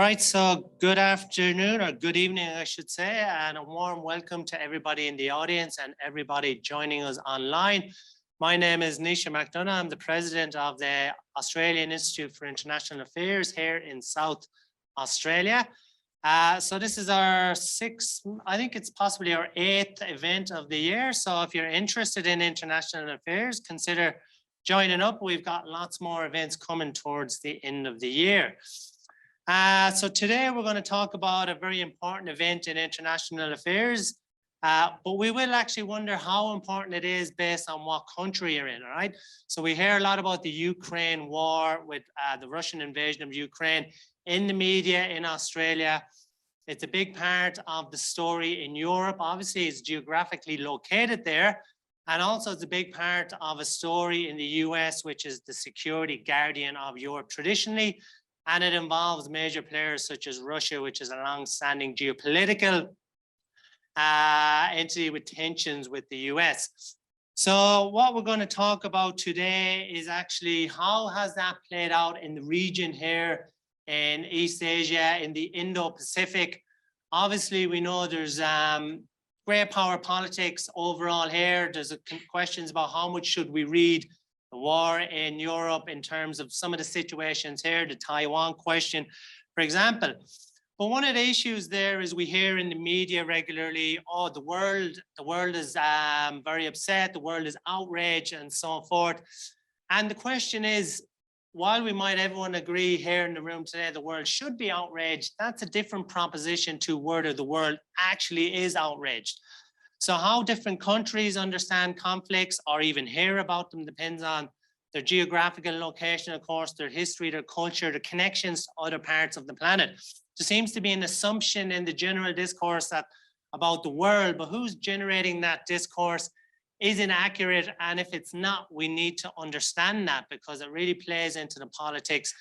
right, so good afternoon or good evening, I should say, and a warm welcome to everybody in the audience and everybody joining us online. My name is Nisha McDonough. I'm the president of the Australian Institute for International Affairs here in South Australia. So this is our sixth, I think it's possibly our 8th event of the year. So if you're interested in international affairs, consider joining up. We've got lots more events coming towards the end of the year. So today we're going to talk about a very important event in international affairs, but we will actually wonder how important it is based on what country you're in, all right? So we hear a lot about the Ukraine war with the Russian invasion of Ukraine in the media in Australia. It's a big part of the story in Europe. Obviously, it's geographically located there. And also it's a big part of a story in the US, which is the security guardian of Europe traditionally. And it involves major players such as Russia, which is a long-standing geopolitical entity with tensions with the US. So what we're going to talk about today is actually how has that played out in the region here in East Asia, in the Indo-Pacific. Obviously, we know there's great power politics overall here. There's questions about how much should we read the war in Europe in terms of some of the situations here, the Taiwan question, for example. But one of the issues there is we hear in the media regularly, oh, the world is very upset, the world is outraged and so forth. And the question is, while we might everyone agree here in the room today, the world should be outraged, that's a different proposition to whether the world actually is outraged. So how different countries understand conflicts or even hear about them depends on their geographical location, of course, their history, their culture, their connections to other parts of the planet. There seems to be an assumption in the general discourse that about the world, but who's generating that discourse is inaccurate. And if it's not, we need to understand that because it really plays into the politics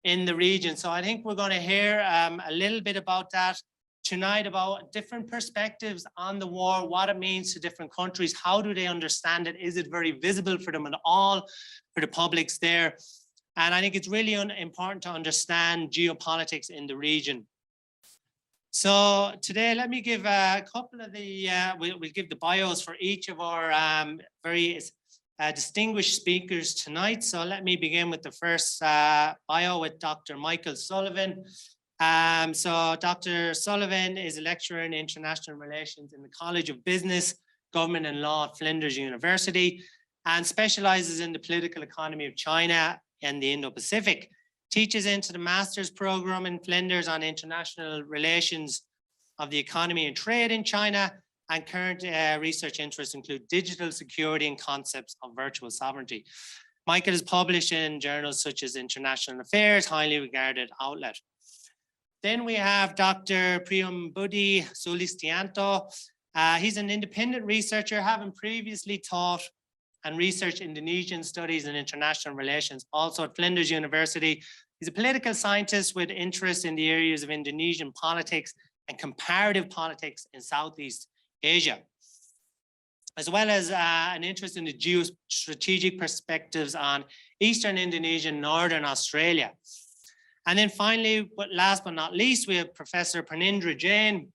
in the region. So I think we're going to hear a little bit about that tonight, about different perspectives on the war, what it means to different countries, how do they understand it, is it very visible for them at all, for the publics there? And I think it's really important to understand geopolitics in the region. So today, let me give a couple of the, we'll give the bios for each of our very distinguished speakers tonight. So let me begin with the first bio with Dr. Michael Sullivan. So Dr. Sullivan is a lecturer in international relations in the College of Business, Government and Law at Flinders University and specializes in the political economy of China and the Indo-Pacific. Teaches into the master's program in Flinders on international relations of the economy and trade in China, and current research interests include digital security and concepts of virtual sovereignty. Michael is published in journals such as International Affairs, highly regarded outlet. Then we have Dr. Priyambudi Sulistianto. He's an independent researcher, having previously taught and researched Indonesian studies and international relations, also at Flinders University. He's a political scientist with interest in the areas of Indonesian politics and comparative politics in Southeast Asia, as well as an interest in the geostrategic perspectives on Eastern Indonesia and Northern Australia. And then finally, but last but not least, we have Professor Pranindra Jain,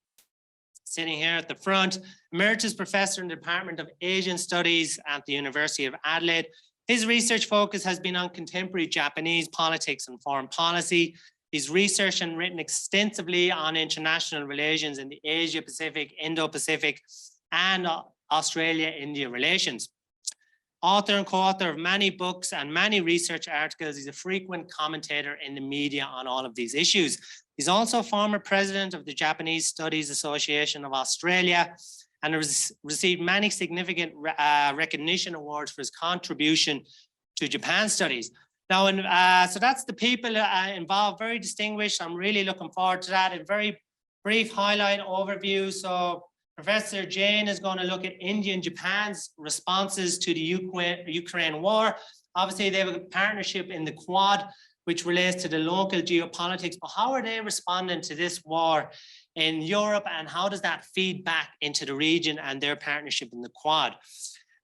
sitting here at the front, Emeritus Professor in the Department of Asian Studies at the University of Adelaide. His research focus has been on contemporary Japanese politics and foreign policy. He's researched and written extensively on international relations in the Asia-Pacific, Indo-Pacific, and Australia-India relations. Author and co-author of many books and many research articles, he's a frequent commentator in the media on all of these issues. He's also former president of the Japanese Studies Association of Australia and has received many significant recognition awards for his contribution to Japan studies. Now, so that's the people involved, very distinguished. I'm really looking forward to that. A very brief highlight overview. So Professor Jain is going to look at India and Japan's responses to the Ukraine war. Obviously, they have a partnership in the Quad, which relates to the local geopolitics, but how are they responding to this war in Europe, and how does that feed back into the region and their partnership in the Quad?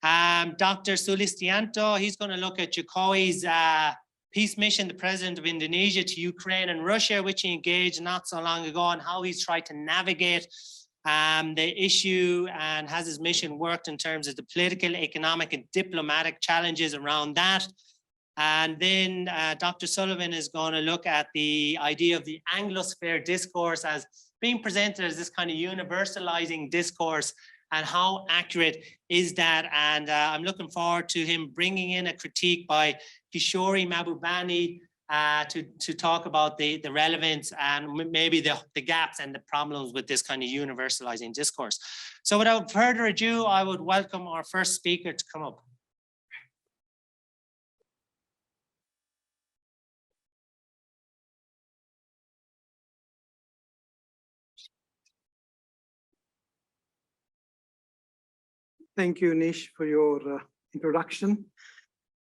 Dr. Sulistianto, he's going to look at Jokowi's peace mission, the president of Indonesia, to Ukraine and Russia, which he engaged not so long ago, and how he's tried to navigate the issue and has his mission worked in terms of the political, economic, and diplomatic challenges around that. And then Dr. Sullivan is going to look at the idea of the Anglosphere discourse as being presented as this kind of universalizing discourse, and how accurate is that. And I'm looking forward to him bringing in a critique by Kishori Mahbubani to talk about the relevance and maybe the gaps and the problems with this kind of universalizing discourse. So without further ado, I would welcome our first speaker to come up. Thank you, Nish, for your introduction.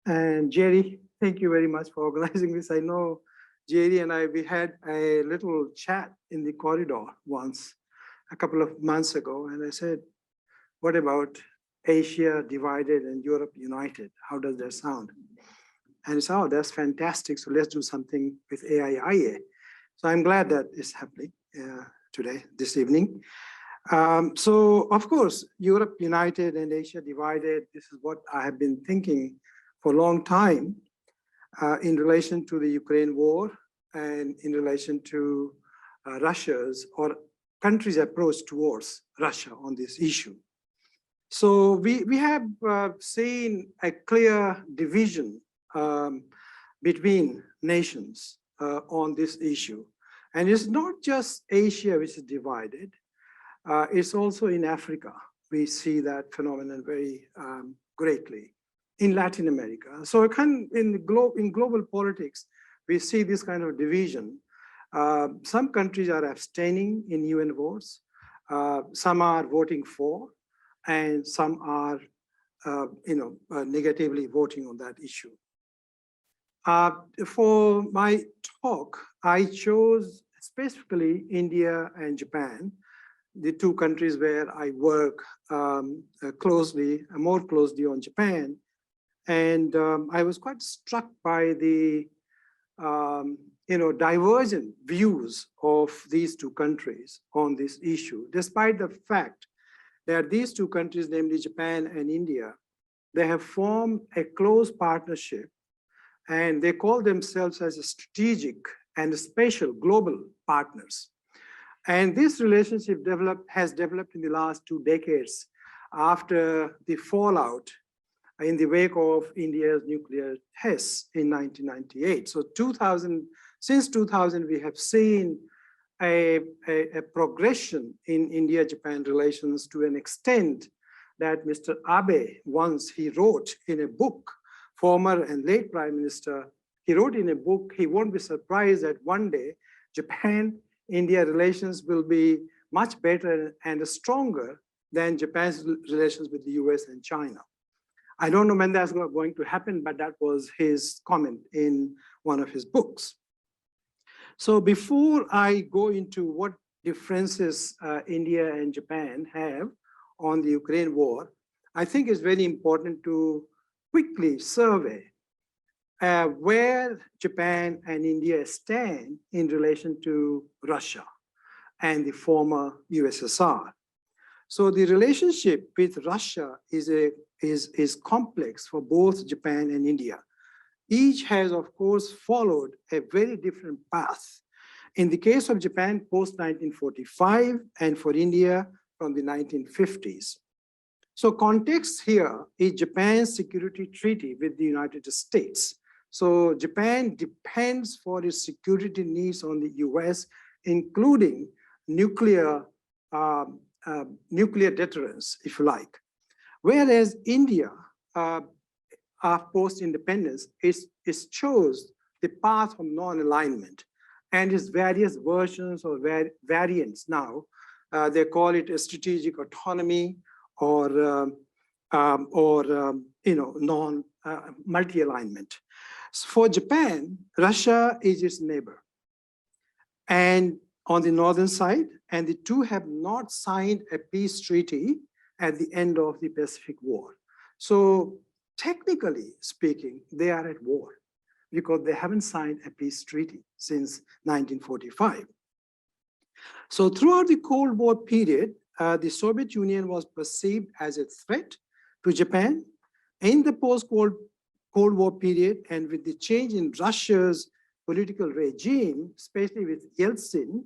And Jerry, thank you very much for organizing this. I know Jerry and we had a little chat in the corridor once, a couple of months ago. And I said, what about Asia divided and Europe united? How does that sound? And he said, oh, that's fantastic. So let's do something with AIIA. So I'm glad that is happening today, this evening. So of course, Europe united and Asia divided, this is what I have been thinking for a long time in relation to the Ukraine war and in relation to Russia's or countries' approach towards Russia on this issue. So we have seen a clear division between nations on this issue. And it's not just Asia which is divided, it's also in Africa. We see that phenomenon very greatly. In Latin America. So in global politics, we see this kind of division. Some countries are abstaining in UN votes. Some are voting for, and some are negatively voting on that issue. For my talk, I chose specifically India and Japan, the two countries where I work more closely on Japan. And I was quite struck by the divergent views of these two countries on this issue, despite the fact that these two countries, namely Japan and India, they have formed a close partnership, and they call themselves as a strategic and special global partners. And this relationship has developed in the last 2 decades after the fallout in the wake of India's nuclear tests in 1998. So since 2000, we have seen a progression in India-Japan relations to an extent that Mr. Abe once he wrote in a book, former and late Prime Minister, he wrote in a book, he won't be surprised that one day Japan-India relations will be much better and stronger than Japan's relations with the US and China. I don't know when that's going to happen, but that was his comment in one of his books. So before I go into what differences India and Japan have on the Ukraine war, I think it's very important to quickly survey where Japan and India stand in relation to Russia and the former USSR. So the relationship with Russia is complex for both Japan and India. Each has, of course, followed a very different path. In the case of Japan, post-1945, and for India from the 1950s. So context here is Japan's security treaty with the United States. So Japan depends for its security needs on the US, including nuclear deterrence, if you like. Whereas India, post-independence, is chose the path of non-alignment, and its various versions or variants now. They call it a strategic autonomy or multi-alignment. So for Japan, Russia is its neighbor, and on the northern side, and the two have not signed a peace treaty at the end of the Pacific War. So technically speaking, they are at war. because they haven't signed a peace treaty since 1945. So throughout the Cold War period, the Soviet Union was perceived as a threat to Japan. In the post-Cold War period, and with the change in Russia's political regime, especially with Yeltsin,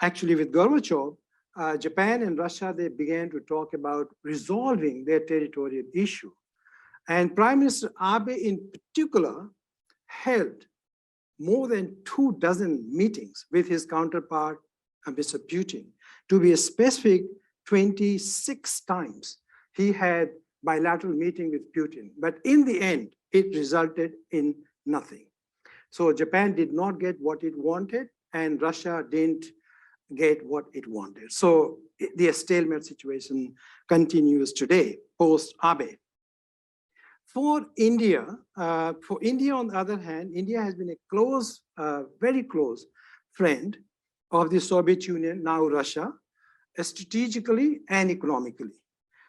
actually with Gorbachev, Japan and Russia, they began to talk about resolving their territorial issue. And Prime Minister Abe in particular held more than 24 meetings with his counterpart, Mr. Putin. To be specific, 26 times he had bilateral meeting with Putin. But in the end, it resulted in nothing. So Japan did not get what it wanted, and Russia didn't get what it wanted. So the stalemate situation continues today, post-Abe. For India, on the other hand, India has been a close, very close friend of the Soviet Union, now Russia, strategically and economically.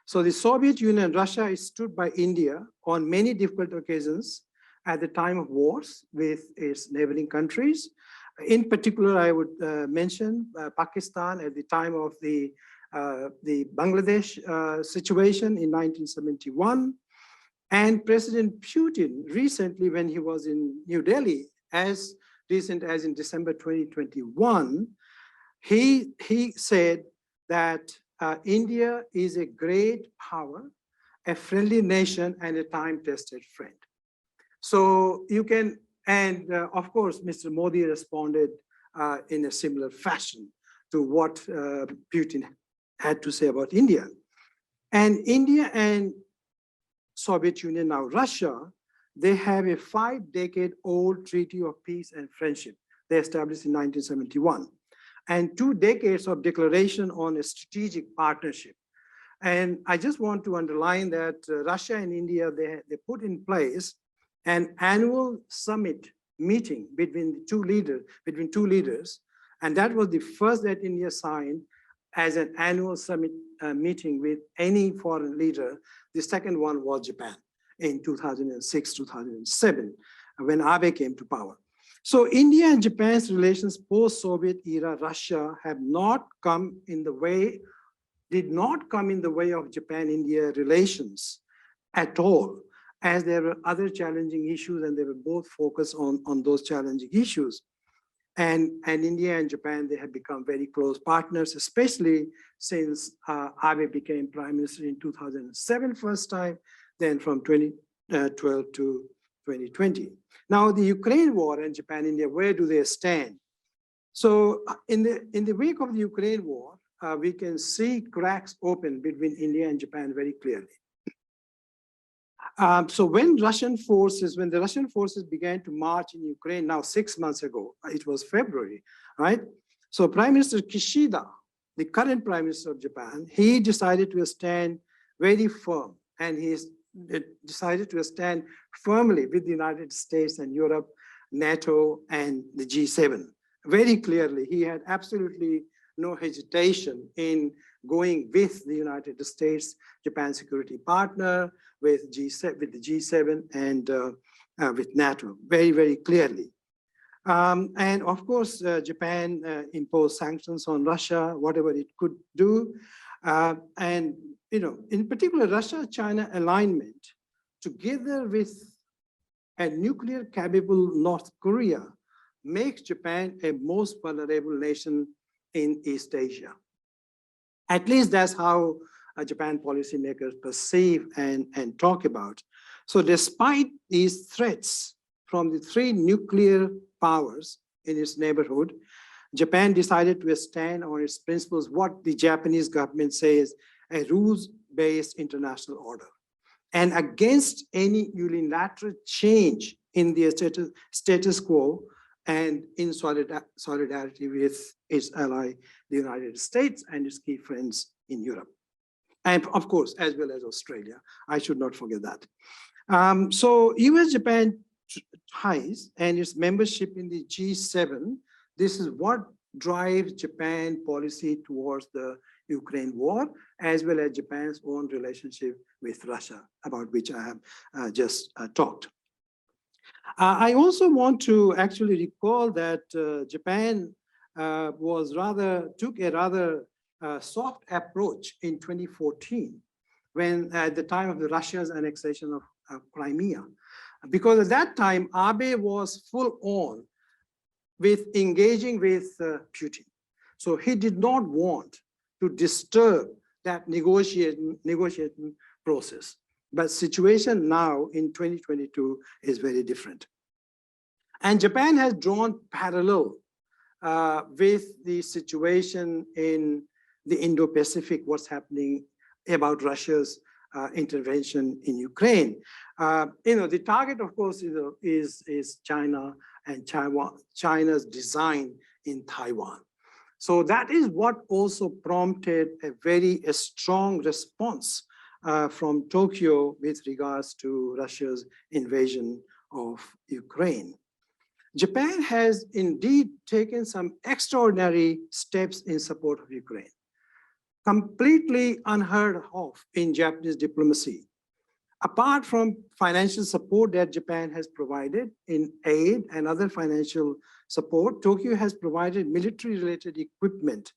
So the Soviet Union and Russia stood by India on many difficult occasions at the time of wars with its neighboring countries. In particular, I would mention Pakistan at the time of the Bangladesh situation in 1971. And President Putin recently, when he was in New Delhi, as recent as in December 2021, he said that India is a great power, a friendly nation, and a time-tested friend. So you can, and of course, Mr. Modi responded in a similar fashion to what Putin had to say about India. And India and Soviet Union, now Russia, they have a 5-decade-old treaty of peace and friendship they established in 1971, and 2 decades of declaration on a strategic partnership. And I just want to underline that Russia and India, they put in place an annual summit meeting between two leaders, and that was the first that India signed as an annual summit meeting with any foreign leader. The second one was Japan in 2006, 2007, when Abe came to power. So India and Japan's relations post-Soviet era Russia have not come in the way, did not come in the way of Japan-India relations at all, as there were other challenging issues and they were both focused on those challenging issues. And India and Japan, they have become very close partners, especially since Abe became prime minister in 2007 first time, then from 2012 to 2020. Now the Ukraine war and Japan-India, where do they stand? So in the wake of the Ukraine war, we can see cracks open between India and Japan very clearly. So when the Russian forces began to march in Ukraine now 6 months ago, it was February, right? So Prime Minister Kishida, the current Prime Minister of Japan, he decided to stand very firm, and he decided to stand firmly with the United States and Europe, NATO, and the G7. Very clearly, he had absolutely no hesitation in going with the United States, Japan's security partner, with the G7 and with NATO, very, very clearly. And of course, Japan imposed sanctions on Russia, whatever it could do. And in particular, Russia-China alignment, together with a nuclear capable North Korea, makes Japan a most vulnerable nation in East Asia. At least that's how Japan policymakers perceive and talk about. So despite these threats from the 3 nuclear powers in its neighborhood, Japan decided to stand on its principles, what the Japanese government says, a rules-based international order. And against any unilateral change in the status quo, and in solidarity with its ally, the United States, and its key friends in Europe. And of course, as well as Australia. I should not forget that. So US-Japan ties and its membership in the G7, this is what drives Japan policy towards the Ukraine war, as well as Japan's own relationship with Russia, about which I have just talked. I also want to actually recall that Japan took a rather soft approach in 2014, when at the time of the Russia's annexation of Crimea, because at that time Abe was full on with engaging with Putin. So he did not want to disturb that negotiating process. But situation now in 2022 is very different. And Japan has drawn parallel with the situation in the Indo-Pacific, what's happening about Russia's intervention in Ukraine. The target, of course, is China and China's design in Taiwan. So that is what also prompted a very strong response from Tokyo with regards to Russia's invasion of Ukraine. Japan has indeed taken some extraordinary steps in support of Ukraine, completely unheard of in Japanese diplomacy. Apart from financial support that Japan has provided in aid and other financial support, Tokyo has provided military-related equipment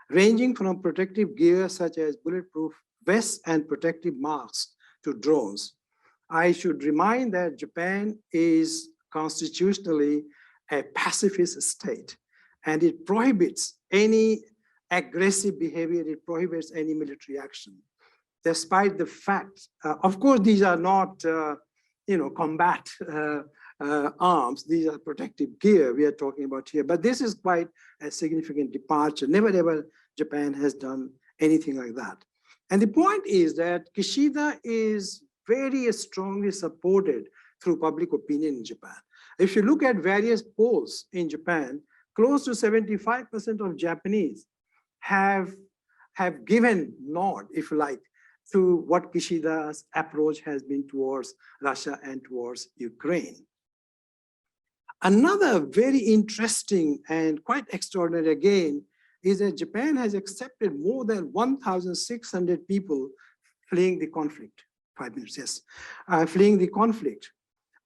ranging from protective gear such as bulletproof vests and protective masks to drones. I should remind that Japan is constitutionally a pacifist state, and it prohibits any aggressive behavior, it prohibits any military action. Despite the fact, of course, these are not, combat arms, these are protective gear we are talking about here, but this is quite a significant departure. Never ever Japan has done anything like that. And the point is that Kishida is very strongly supported through public opinion in Japan. If you look at various polls in Japan, close to 75% of Japanese have given nod, if you like, to what Kishida's approach has been towards Russia and towards Ukraine. Another very interesting and quite extraordinary again is that Japan has accepted more than 1,600 people fleeing the conflict. 5 minutes, yes, fleeing the conflict.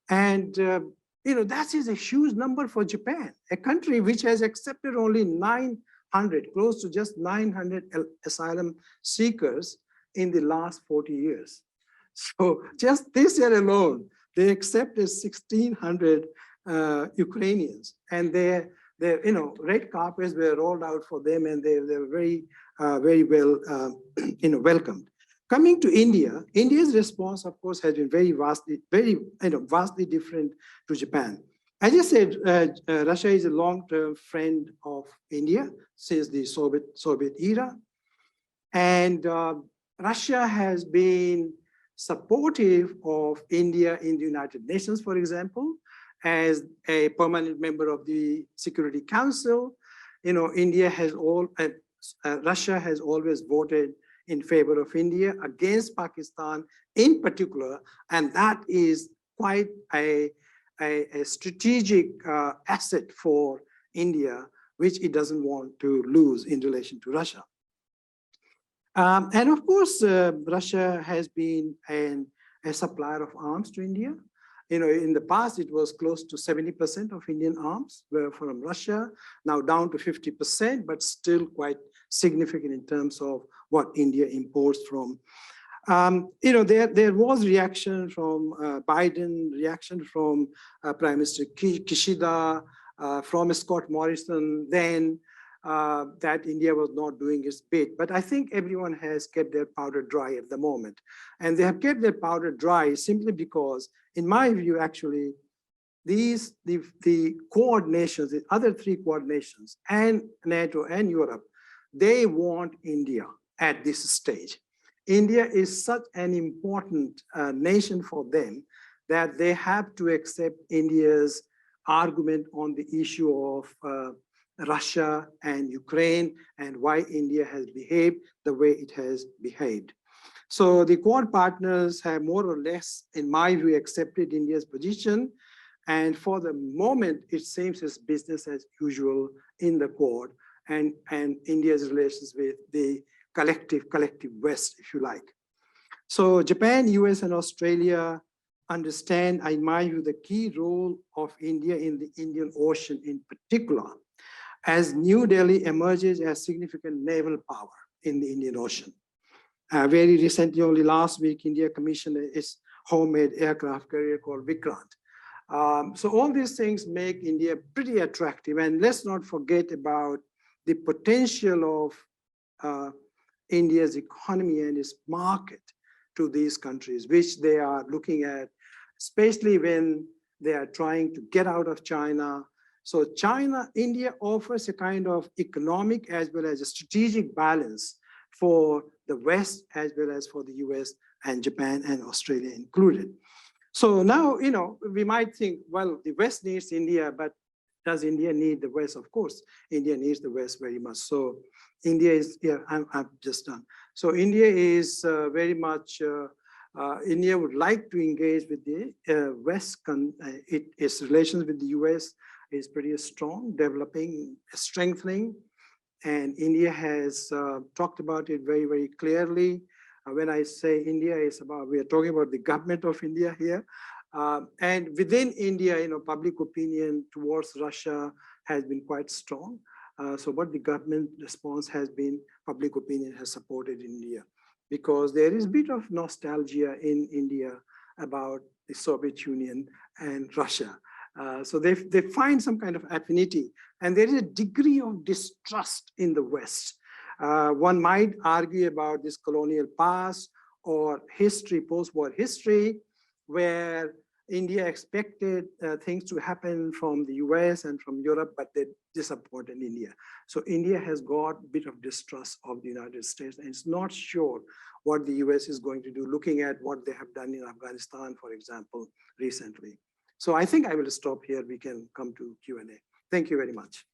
And that is a huge number for Japan, a country which has accepted only 900, close to just 900 asylum seekers in the last 40 years. So just this year alone, they accepted 1,600 Ukrainians, and their red carpets were rolled out for them, and they were very well welcomed. Coming to India, India's response, of course, has been vastly different to Japan. As I said, Russia is a long-term friend of India since the Soviet era, and Russia has been supportive of India in the United Nations, for example, as a permanent member of the Security Council. Russia has always voted in favor of India against Pakistan in particular, and that is quite a strategic asset for India, which it doesn't want to lose in relation to Russia. And of course, Russia has been a supplier of arms to India. In the past, it was close to 70% of Indian arms were from Russia, now down to 50%, but still quite significant in terms of what India imports from. There was reaction from Biden, reaction from Prime Minister Kishida, from Scott Morrison then, that India was not doing its bit. But I think everyone has kept their powder dry at the moment. And they have kept their powder dry simply because, in my view, actually, the coordinations, the other three coordinations, and NATO and Europe, they want India at this stage. India is such an important nation for them that they have to accept India's argument on the issue of Russia and Ukraine and why India has behaved the way it has behaved. So the Quad partners have more or less, in my view, accepted India's position. And for the moment, it seems as business as usual in the Quad and India's relations with the collective West, if you like. So Japan, US, and Australia understand, in my view, the key role of India in the Indian Ocean in particular, as New Delhi emerges as significant naval power in the Indian Ocean. Very recently, only last week, India commissioned its homemade aircraft carrier called Vikrant. So all these things make India pretty attractive. And let's not forget about the potential of India's economy and its market to these countries, which they are looking at, especially when they are trying to get out of China. So India offers a kind of economic as well as a strategic balance for the West as well as for the US and Japan and Australia included. So now, we might think, well, the West needs India, but does India need the West? Of course, India needs the West very much. So India is, I'm just done. So India is very much, India would like to engage with the West. Its relations with the US is pretty strong, developing, strengthening. And India has talked about it very, very clearly. When I say India, we are talking about the government of India here. And within India, public opinion towards Russia has been quite strong. So what the government response has been, public opinion has supported India, because there is a bit of nostalgia in India about the Soviet Union and Russia. So they find some kind of affinity, and there is a degree of distrust in the West. One might argue about this colonial past or history, post-war history, where India expected things to happen from the US and from Europe, but they disappointed India. So India has got a bit of distrust of the United States, and it's not sure what the US is going to do, looking at what they have done in Afghanistan, for example, recently. So I think I will stop here. We can come to Q&A. Thank you very much.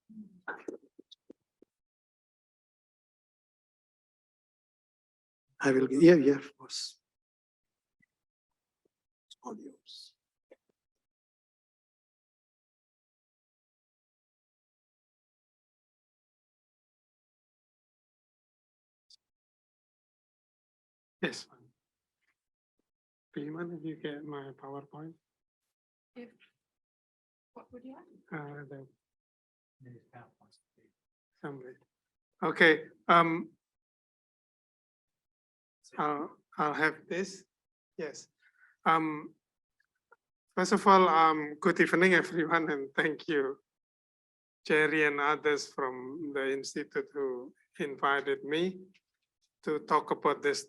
I will, yeah, of course. All yours. Yes. Piman, if you get my PowerPoint. If, what would you like? Somebody. Okay. I'll have this. Yes. First of all, good evening, everyone, and thank you, Jerry and others from the Institute who invited me to talk about this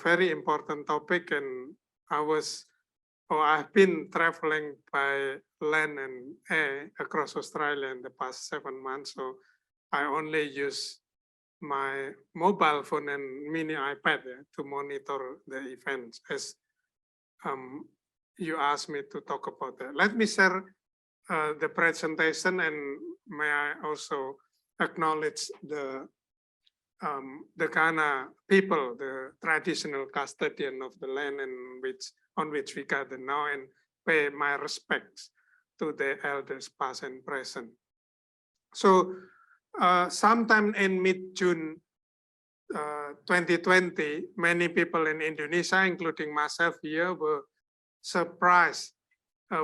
very important topic. And I've been traveling by land and air across Australia in the past 7 months. So I only use my mobile phone and mini iPad to monitor the events as you asked me to talk about that. Let me share the presentation, and may I also acknowledge the Ghana people, the traditional custodian of the land on which we gather now, and pay my respects to the elders past and present. So sometime in mid-June 2020, many people in Indonesia, including myself here, were surprised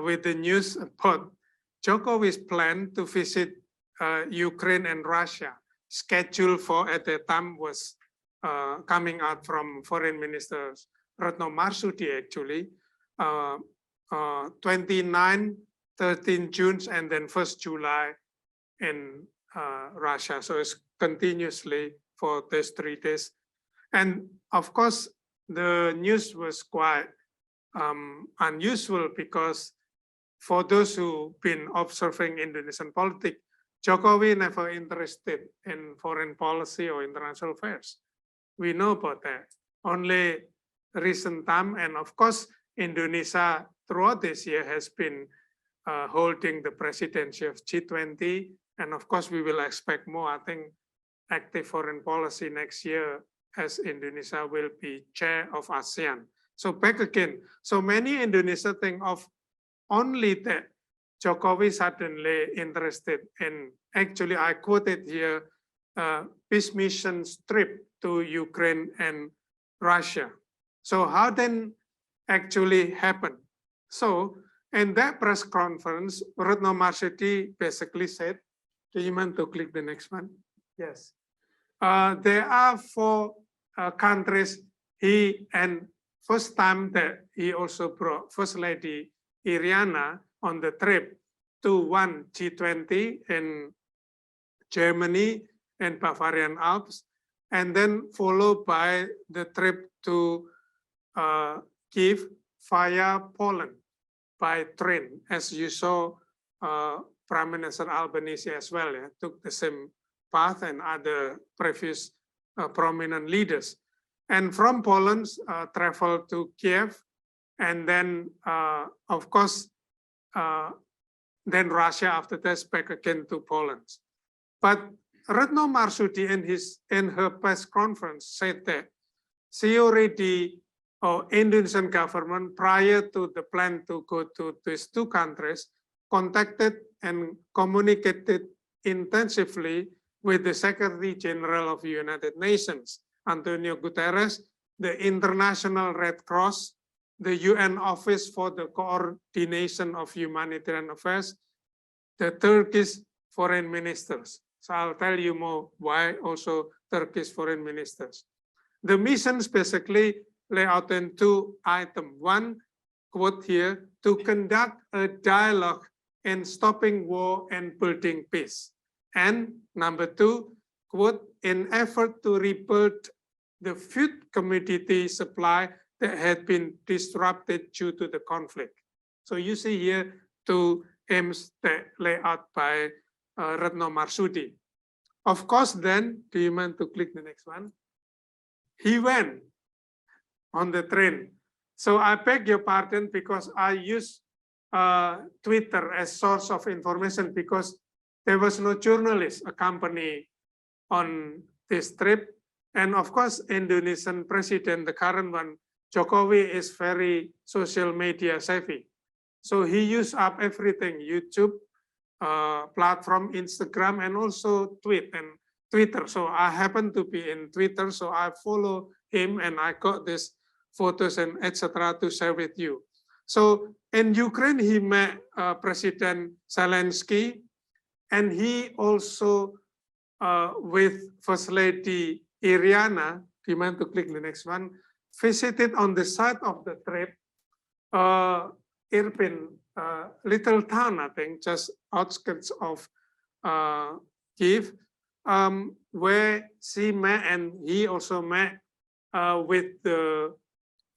with the news about Jokowi's plan to visit Ukraine and Russia. Scheduled for at the time was coming out from Foreign Minister Retno Marsudi, actually, 29, 13 June, and then 1st July in Russia. So it's continuously for these 3 days. And of course, the news was quite unusual, because for those who've been observing Indonesian politics, Jokowi never interested in foreign policy or international affairs. We know about that. Only recent time, and of course, Indonesia throughout this year has been holding the presidency of G20. And of course, we will expect more, I think, active foreign policy next year, as Indonesia will be chair of ASEAN. So back again, so many Indonesia think of only that Jokowi suddenly interested in, actually I quoted here, peace mission trip to Ukraine and Russia. So how then actually happened? So in that press conference, Retno Marsudi basically said, do you want to click the next one? Yes. There are 4 countries and first time that he also brought First Lady Iriana on the trip to one G20 in Germany and Bavarian Alps, and then followed by the trip to Kiev via Poland by train, as you saw Prime Minister Albanese as well, took the same path and other previous prominent leaders. And from Poland, traveled to Kiev, and then, of course, then Russia after that back again to Poland. But Retno Marsudi in her press conference said that she already, or Indonesian government prior to the plan to go to these 2 countries, contacted and communicated intensively with the Secretary General of the United Nations, Antonio Guterres, the International Red Cross, the UN Office for the Coordination of Humanitarian Affairs, the Turkish foreign ministers. So I'll tell you more why also Turkish foreign ministers. The missions basically lay out in 2 items. One, quote here, to conduct a dialogue in stopping war and building peace. And number 2, quote, in effort to rebuild the food commodity supply that had been disrupted due to the conflict. So you see here 2 aims that lay out by Retno Marsudi. Of course, then, do you want to click the next one? He went on the train. So I beg your pardon because I use Twitter as source of information because there was no journalist accompany on this trip. And of course, Indonesian president, the current one, Jokowi, is very social media savvy. So he used up everything, YouTube, platform, Instagram, and also Twitter. So I happen to be in Twitter, so I follow him and I got these photos and etc. to share with you. So in Ukraine, he met President Zelensky, and he also with First Lady Iriana, do you want to click the next one, visited on the side of the trip, Irpin, little town, I think, just outskirts of Kiev, where she met and he also met with the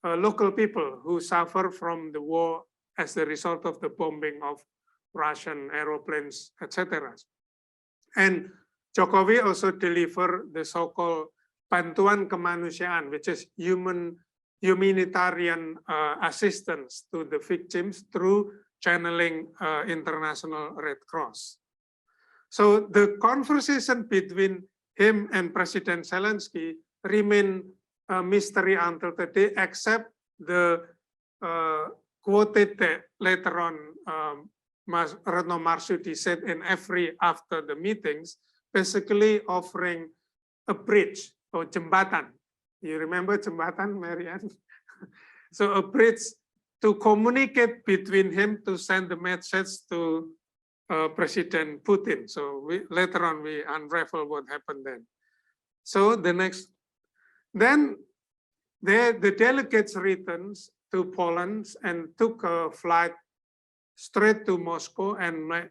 local people who suffer from the war as a result of the bombing of Russian aeroplanes, etc. And Jokowi also delivered the so-called bantuan kemanusiaan, which is humanitarian assistance to the victims through channeling International Red Cross. So the conversation between him and President Zelensky remain a mystery until today, except the quoted that later on Retno Marsudi said in every after the meetings, basically offering a bridge or jembatan. You remember jembatan, Marianne? So a bridge to communicate between him to send the message to President Putin. So later on we unravel what happened then. So the next, then the delegates returned to Poland and took a flight straight to Moscow and met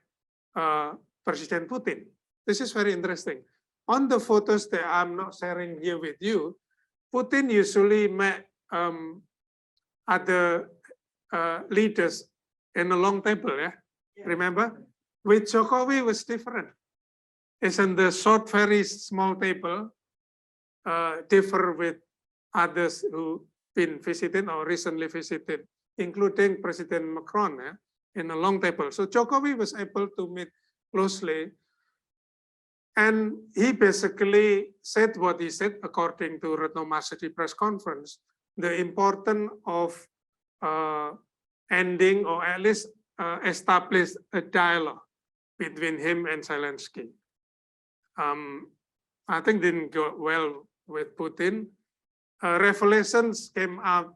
President Putin. This is very interesting. On the photos that I'm not sharing here with you, Putin usually met other leaders in a long table, yeah? Remember? With Jokowi was different. It's in the short, very small table, differ with others who been visited or recently visited, including President Macron, in a long table. So Jokowi was able to meet closely. And he basically said what he said, according to Retno Marsudi press conference, the importance of ending or at least establish a dialogue between him and Zelensky. I think didn't go well with Putin. Revelations came out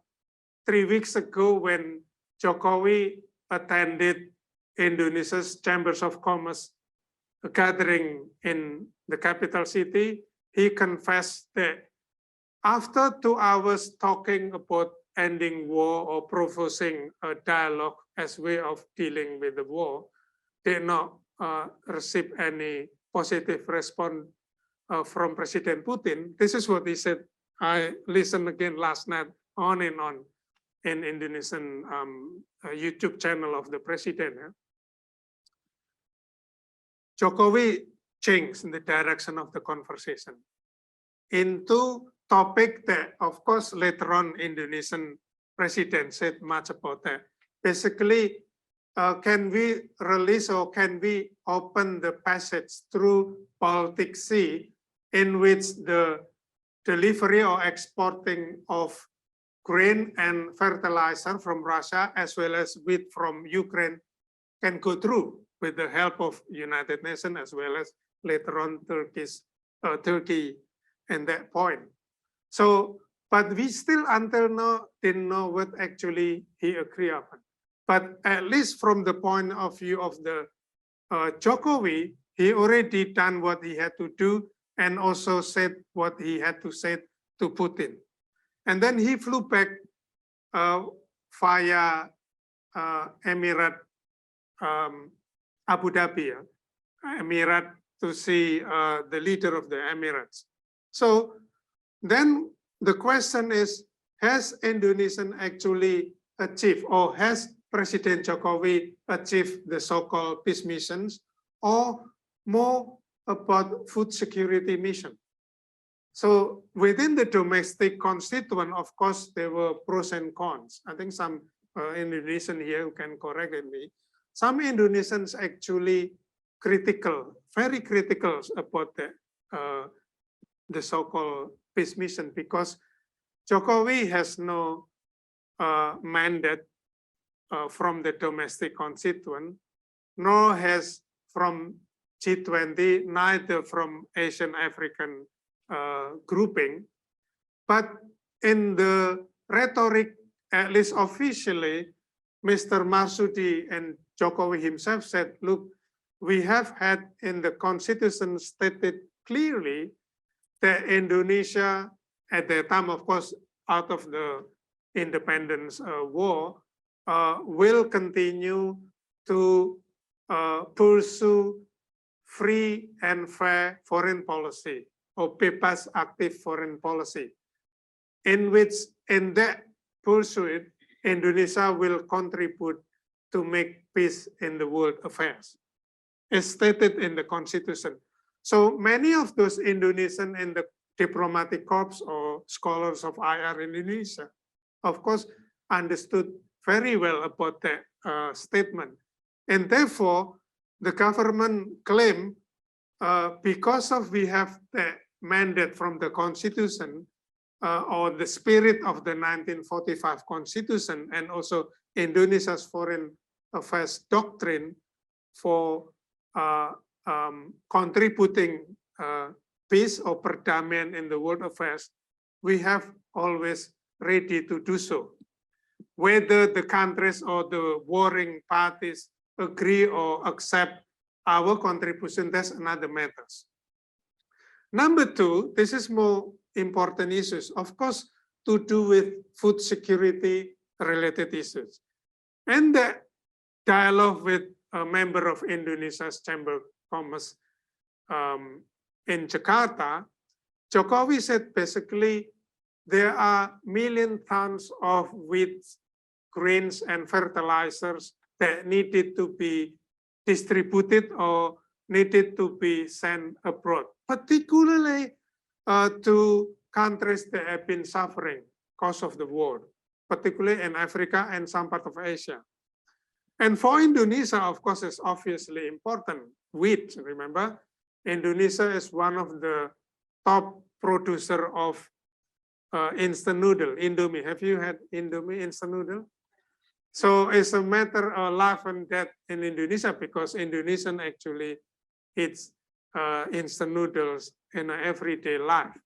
3 weeks ago when Jokowi attended Indonesia's Chambers of Commerce gathering in the capital city, he confessed that after 2 hours talking about ending war or proposing a dialogue as way of dealing with the war, did not receive any positive response from President Putin. This is what he said. I listened again last night on and on in Indonesian YouTube channel of the president. Jokowi changed the direction of the conversation into topic that, of course, later on Indonesian president said much about that. Basically, can we release or can we open the passage through Baltic Sea in which the delivery or exporting of grain and fertilizer from Russia as well as wheat from Ukraine can go through with the help of United Nations as well as later on Turkey at that point. So, but we still until now didn't know what actually he agreed upon. But at least from the point of view of the Jokowi, he already done what he had to do and also said what he had to say to Putin. And then he flew back via Emirate, Abu Dhabi, Emirate, to see the leader of the Emirates. So then the question is, has Indonesia actually achieved, or has President Jokowi achieved the so-called peace missions, or more about food security mission? So within the domestic constituent, of course, there were pros and cons. I think some Indonesian here who can correct me. Some Indonesians actually critical, very critical about the so-called peace mission, because Jokowi has no mandate from the domestic constituent, nor has from G20, neither from Asian African grouping. But in the rhetoric, at least officially, Mr. Marsudi and Jokowi himself said, look, we have had in the constitution stated clearly that Indonesia, at the time, of course, out of the independence war, will continue to pursue free and fair foreign policy, or bebas aktif foreign policy, in which in that pursuit, Indonesia will contribute to make peace in the world affairs. It's stated in the constitution. So many of those Indonesian in the diplomatic corps or scholars of IR Indonesia, of course, understood very well about that statement. And therefore, the government claimed because of we have the mandate from the constitution or the spirit of the 1945 constitution and also Indonesia's foreign affairs doctrine for contributing peace or perdamaian in the world affairs, we have always ready to do so. Whether the countries or the warring parties agree or accept our contribution, that's another matter. Number two, this is more important issues, of course, to do with food security related issues. And the dialogue with a member of Indonesia's Chamber of Commerce in Jakarta, Jokowi said basically there are million tons of wheat, grains, and fertilizers that needed to be distributed or needed to be sent abroad, particularly to countries that have been suffering because of the war, particularly in Africa and some part of Asia. And for Indonesia, of course, it's obviously important. Wheat, remember, Indonesia is one of the top producer of instant noodle, Indomie. Have you had Indomie instant noodle? So it's a matter of life and death in Indonesia because Indonesian actually eats instant noodles in an everyday life.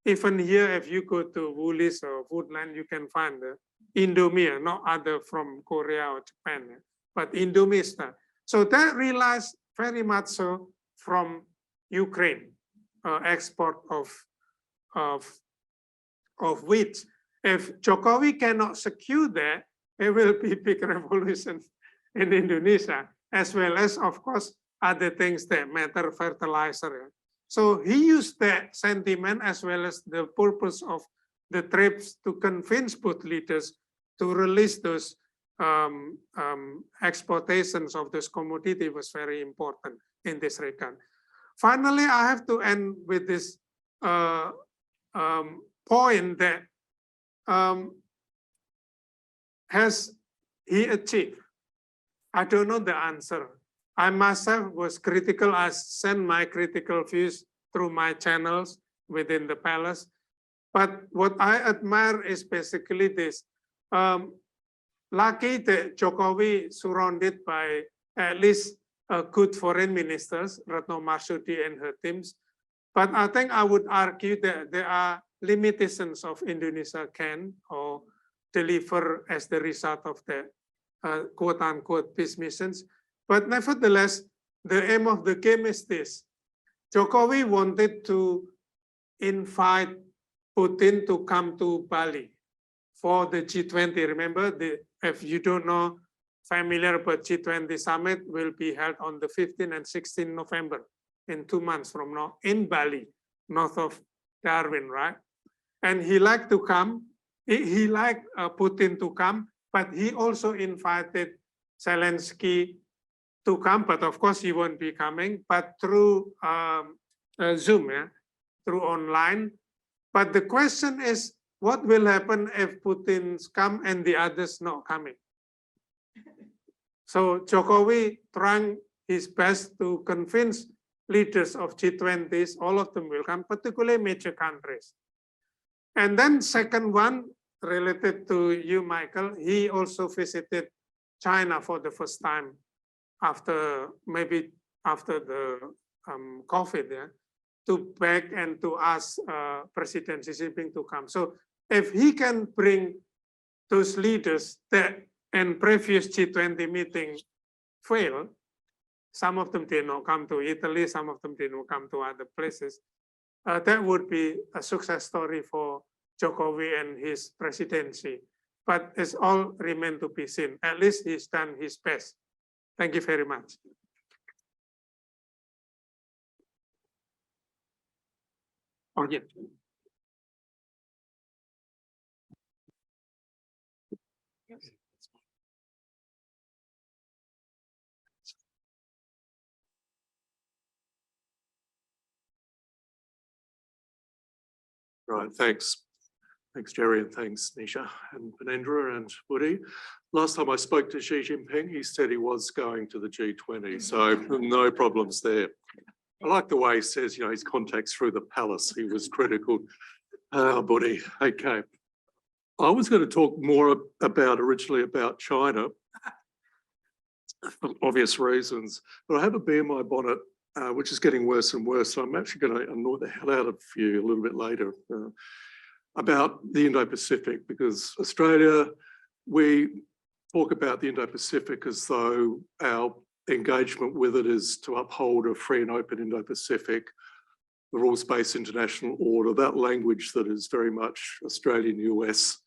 Even here, if you go to Woolies or Woodland, you can find Indomie, not other from Korea or Japan, but Indomie style. So that relies very much so from Ukraine, export of wheat. If Jokowi cannot secure that, there will be big revolution in Indonesia, as well as, of course, other things that matter, fertilizer. So he used that sentiment as well as the purpose of the trips to convince both leaders to release those exportations of this commodity was very important in this regard. Finally, I have to end with this point that has he achieved? I don't know the answer. I myself was critical. I sent my critical views through my channels within the palace. But what I admire is basically this. Lucky that Jokowi surrounded by at least good foreign ministers, Retno Marsudi and her teams. But I think I would argue that there are limitations of Indonesia can or deliver as the result of the quote unquote peace missions. But nevertheless, the aim of the game is this. Jokowi wanted to invite Putin to come to Bali for the G20. Remember, if you don't know, familiar, but G20 summit will be held on the 15th and 16th November, in 2 months from now, in Bali, north of Darwin, right? And he liked to come. He liked Putin to come, but he also invited Zelensky to come, but of course he won't be coming, but through Zoom, yeah, through online. But the question is, what will happen if Putin's come and the others not coming? So Jokowi trying his best to convince leaders of G20s, all of them will come, particularly major countries. And then second one, related to you, Michael, he also visited China for the first time after maybe after the COVID, yeah, to beg and to ask President Xi Jinping to come. So if he can bring those leaders that in previous G20 meeting failed, some of them did not come to Italy, some of them did not come to other places, that would be a success story for Jokowi and his presidency. But it's all remain to be seen. At least he's done his best. Thank you very much. Oh, yeah. Right, thanks. Thanks, Jerry, and thanks, Nisha and Penendra and Woody. Last time I spoke to Xi Jinping, he said he was going to the G20, so no problems there. I like the way he says, you know, his contacts through the palace. He was critical. Woody, okay. I was going to talk more originally about China, for obvious reasons, but I have a bee in my bonnet, which is getting worse and worse. So I'm actually going to annoy the hell out of you a little bit later about the Indo-Pacific, because Australia, we talk about the Indo-Pacific as though our engagement with it is to uphold a free and open Indo-Pacific, the rules-based international order, that language that is very much Australian, US,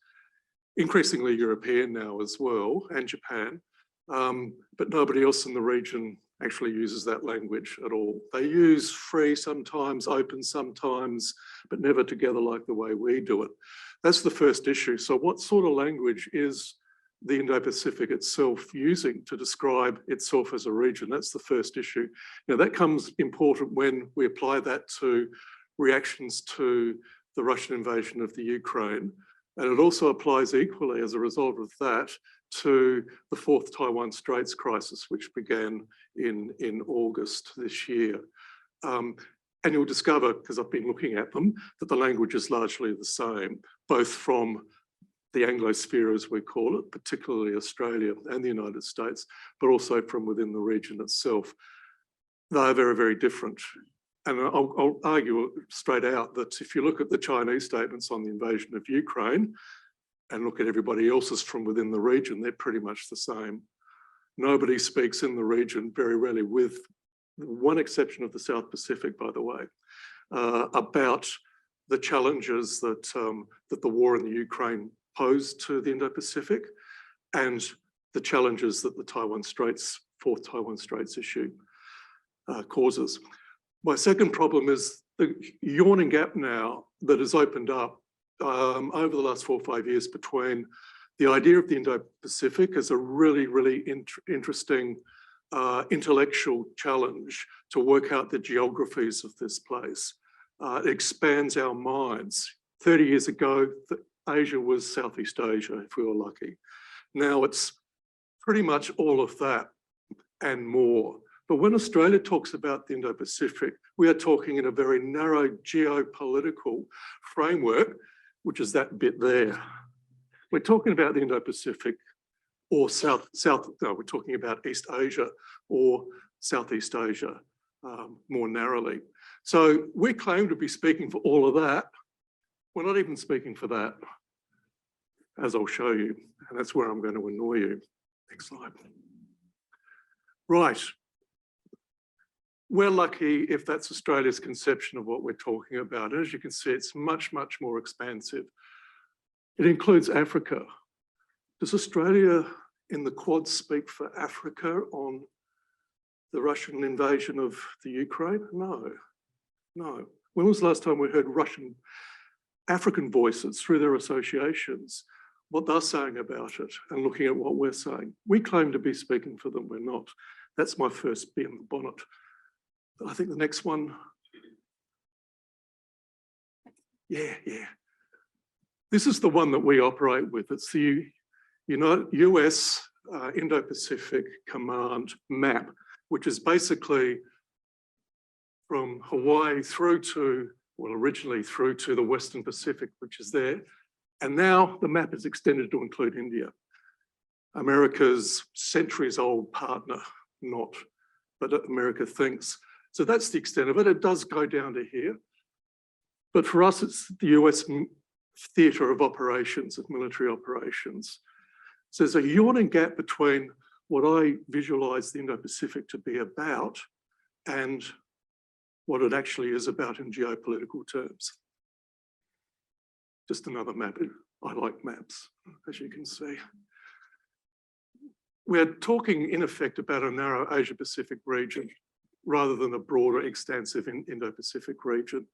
increasingly European now as well, and Japan. But nobody else in the region actually uses that language at all. They use free sometimes, open sometimes, but never together like the way we do it. That's the first issue. So what sort of language is the Indo-Pacific itself using to describe itself as a region? That's the first issue. Now that comes important when we apply that to reactions to the Russian invasion of the Ukraine. And it also applies equally as a result of that to the fourth Taiwan Straits crisis, which began in August this year. And you'll discover, because I've been looking at them, that the language is largely the same, both from the Anglosphere, as we call it, particularly Australia and the United States, but also from within the region itself. They are very, very different. And I'll argue straight out that if you look at the Chinese statements on the invasion of Ukraine, and look at everybody else's from within the region, they're pretty much the same. Nobody speaks in the region, very rarely, with one exception of the South Pacific, by the way, about the challenges that, that the war in the Ukraine posed to the Indo-Pacific and the challenges that the fourth Taiwan Straits issue causes. My second problem is the yawning gap now that has opened up over the last 4 or 5 years between the idea of the Indo-Pacific as a really, really interesting intellectual challenge to work out the geographies of this place. It expands our minds. 30 years ago, Asia was Southeast Asia, if we were lucky. Now it's pretty much all of that and more. But when Australia talks about the Indo-Pacific, we are talking in a very narrow geopolitical framework, which is that bit there. We're talking about the Indo-Pacific or we're talking about East Asia or Southeast Asia more narrowly. So we claim to be speaking for all of that. We're not even speaking for that, as I'll show you. And that's where I'm going to annoy you. Next slide. Right. We're lucky if that's Australia's conception of what we're talking about. As you can see, it's much, much more expansive. It includes Africa. Does Australia in the Quad speak for Africa on the Russian invasion of the Ukraine? No, no. When was the last time we heard African voices through their associations, what they're saying about it and looking at what we're saying? We claim to be speaking for them, we're not. That's my first bee in the bonnet. I think the next one. Yeah. This is the one that we operate with. It's the US Indo-Pacific Command map, which is basically from Hawaii through to, well, originally through to the Western Pacific, which is there. And now the map is extended to include India. America's centuries-old partner, not, but America thinks. So that's the extent of it. It does go down to here. But for us, it's the US theatre of operations, of military operations. So there's a yawning gap between what I visualize the Indo-Pacific to be about and what it actually is about in geopolitical terms. Just another map. I like maps, as you can see. We're talking, in effect, about a narrow Asia-Pacific region rather than a broader, extensive Indo-Pacific region.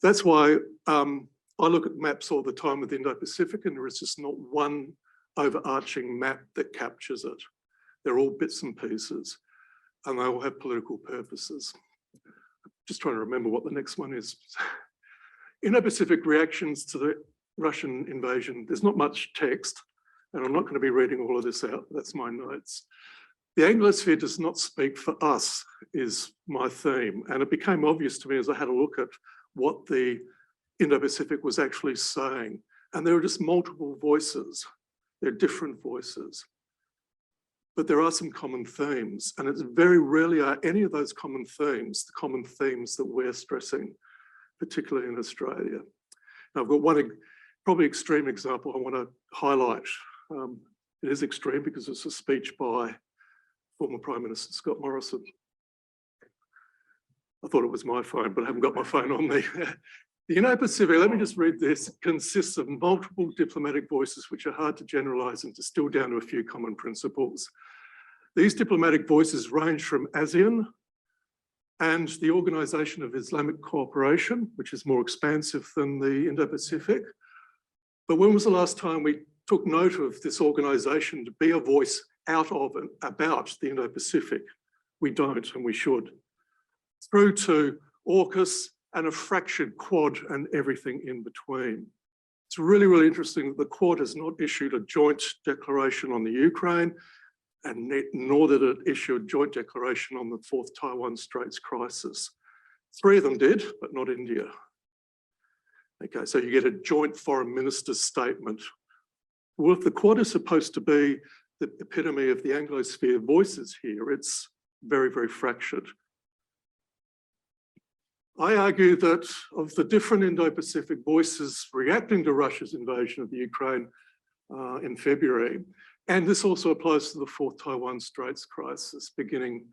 That's why I look at maps all the time with the Indo-Pacific, and there is just not one overarching map that captures it. They're all bits and pieces, and they all have political purposes. Just trying to remember what the next one is. Indo-Pacific reactions to the Russian invasion. There's not much text, and I'm not going to be reading all of this out. That's my notes. The Anglosphere does not speak for us, is my theme. And it became obvious to me as I had a look at what the Indo-Pacific was actually saying. And there are just multiple voices. There are different voices. But there are some common themes. And it's very rarely are any of those common themes, the common themes that we're stressing, particularly in Australia. Now, I've got one probably extreme example I want to highlight. It is extreme because it's a speech by former Prime Minister Scott Morrison. I thought it was my phone, but I haven't got my phone on me. The Indo-Pacific, let me just read this, consists of multiple diplomatic voices which are hard to generalise and distill down to a few common principles. These diplomatic voices range from ASEAN and the Organisation of Islamic Cooperation, which is more expansive than the Indo-Pacific. But when was the last time we took note of this organisation to be a voice out of and about the Indo-Pacific? We don't, and we should. Through to AUKUS and a fractured Quad and everything in between. It's really, really interesting that the Quad has not issued a joint declaration on the Ukraine, and nor did it issue a joint declaration on the fourth Taiwan Straits crisis. 3 of them did, but not India. Okay, so you get a joint foreign minister's statement. Well, if the Quad is supposed to be the epitome of the Anglosphere voices here, it's very, very fractured. I argue that of the different Indo-Pacific voices reacting to Russia's invasion of the Ukraine in February, and this also applies to the fourth Taiwan Straits crisis beginning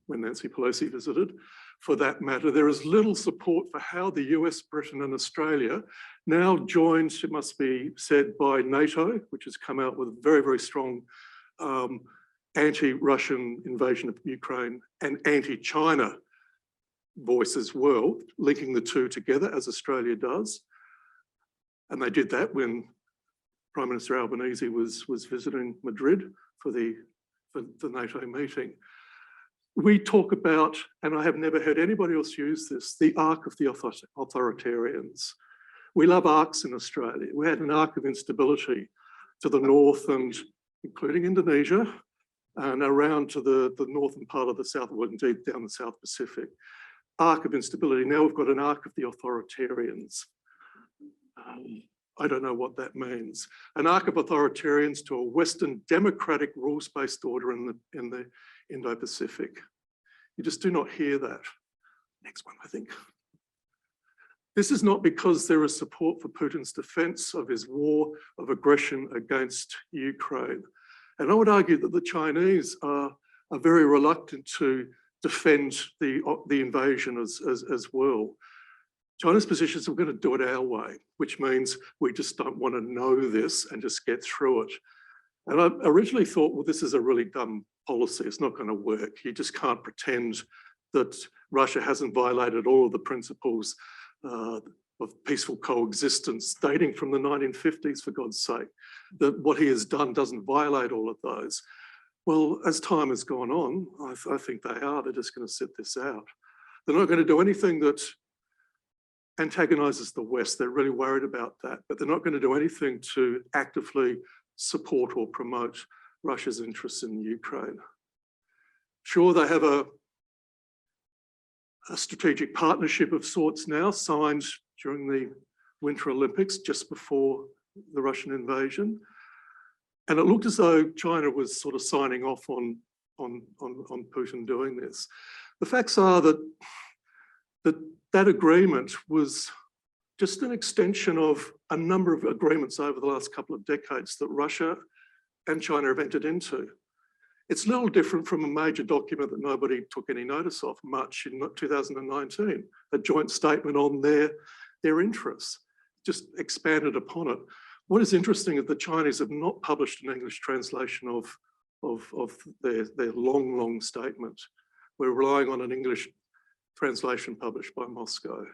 when Nancy Pelosi visited, for that matter, there is little support for how the US, Britain and Australia, now joined, it must be said, by NATO, which has come out with a very, very strong anti-Russian invasion of Ukraine and anti-China voice as well, linking the two together as Australia does. And they did that when Prime Minister Albanese was visiting Madrid for the NATO meeting. We talk about, and I have never heard anybody else use this, the arc of the authoritarians. We love arcs in Australia. We had an arc of instability to the north and including Indonesia and around to the northern part of the south, well, indeed down the South Pacific. Arc of instability. Now we've got an arc of the authoritarians. I don't know what that means. An arc of authoritarians to a Western democratic rules-based order in the Indo-Pacific. You just do not hear that. Next one, I think. This is not because there is support for Putin's defense of his war of aggression against Ukraine. And I would argue that the Chinese are very reluctant to defend the invasion as well. China's position is we're going to do it our way, which means we just don't want to know this and just get through it. And I originally thought, well, this is a really dumb policy. It's not going to work. You just can't pretend that Russia hasn't violated all of the principles of peaceful coexistence dating from the 1950s, for God's sake, that what he has done doesn't violate all of those. Well, as time has gone on, I think they are. They're just going to sit this out. They're not going to do anything that antagonizes the West. They're really worried about that, but they're not going to do anything to actively support or promote Russia's interests in Ukraine. Sure, they have a strategic partnership of sorts now signed during the Winter Olympics just before the Russian invasion. And it looked as though China was sort of signing off on Putin doing this. The facts are that agreement was just an extension of a number of agreements over the last couple of decades that Russia and China have entered into. It's a little different from a major document that nobody took any notice of much in 2019, a joint statement on their interests, just expanded upon it. What is interesting is the Chinese have not published an English translation of their long statement. We're relying on an English translation published by Moscow.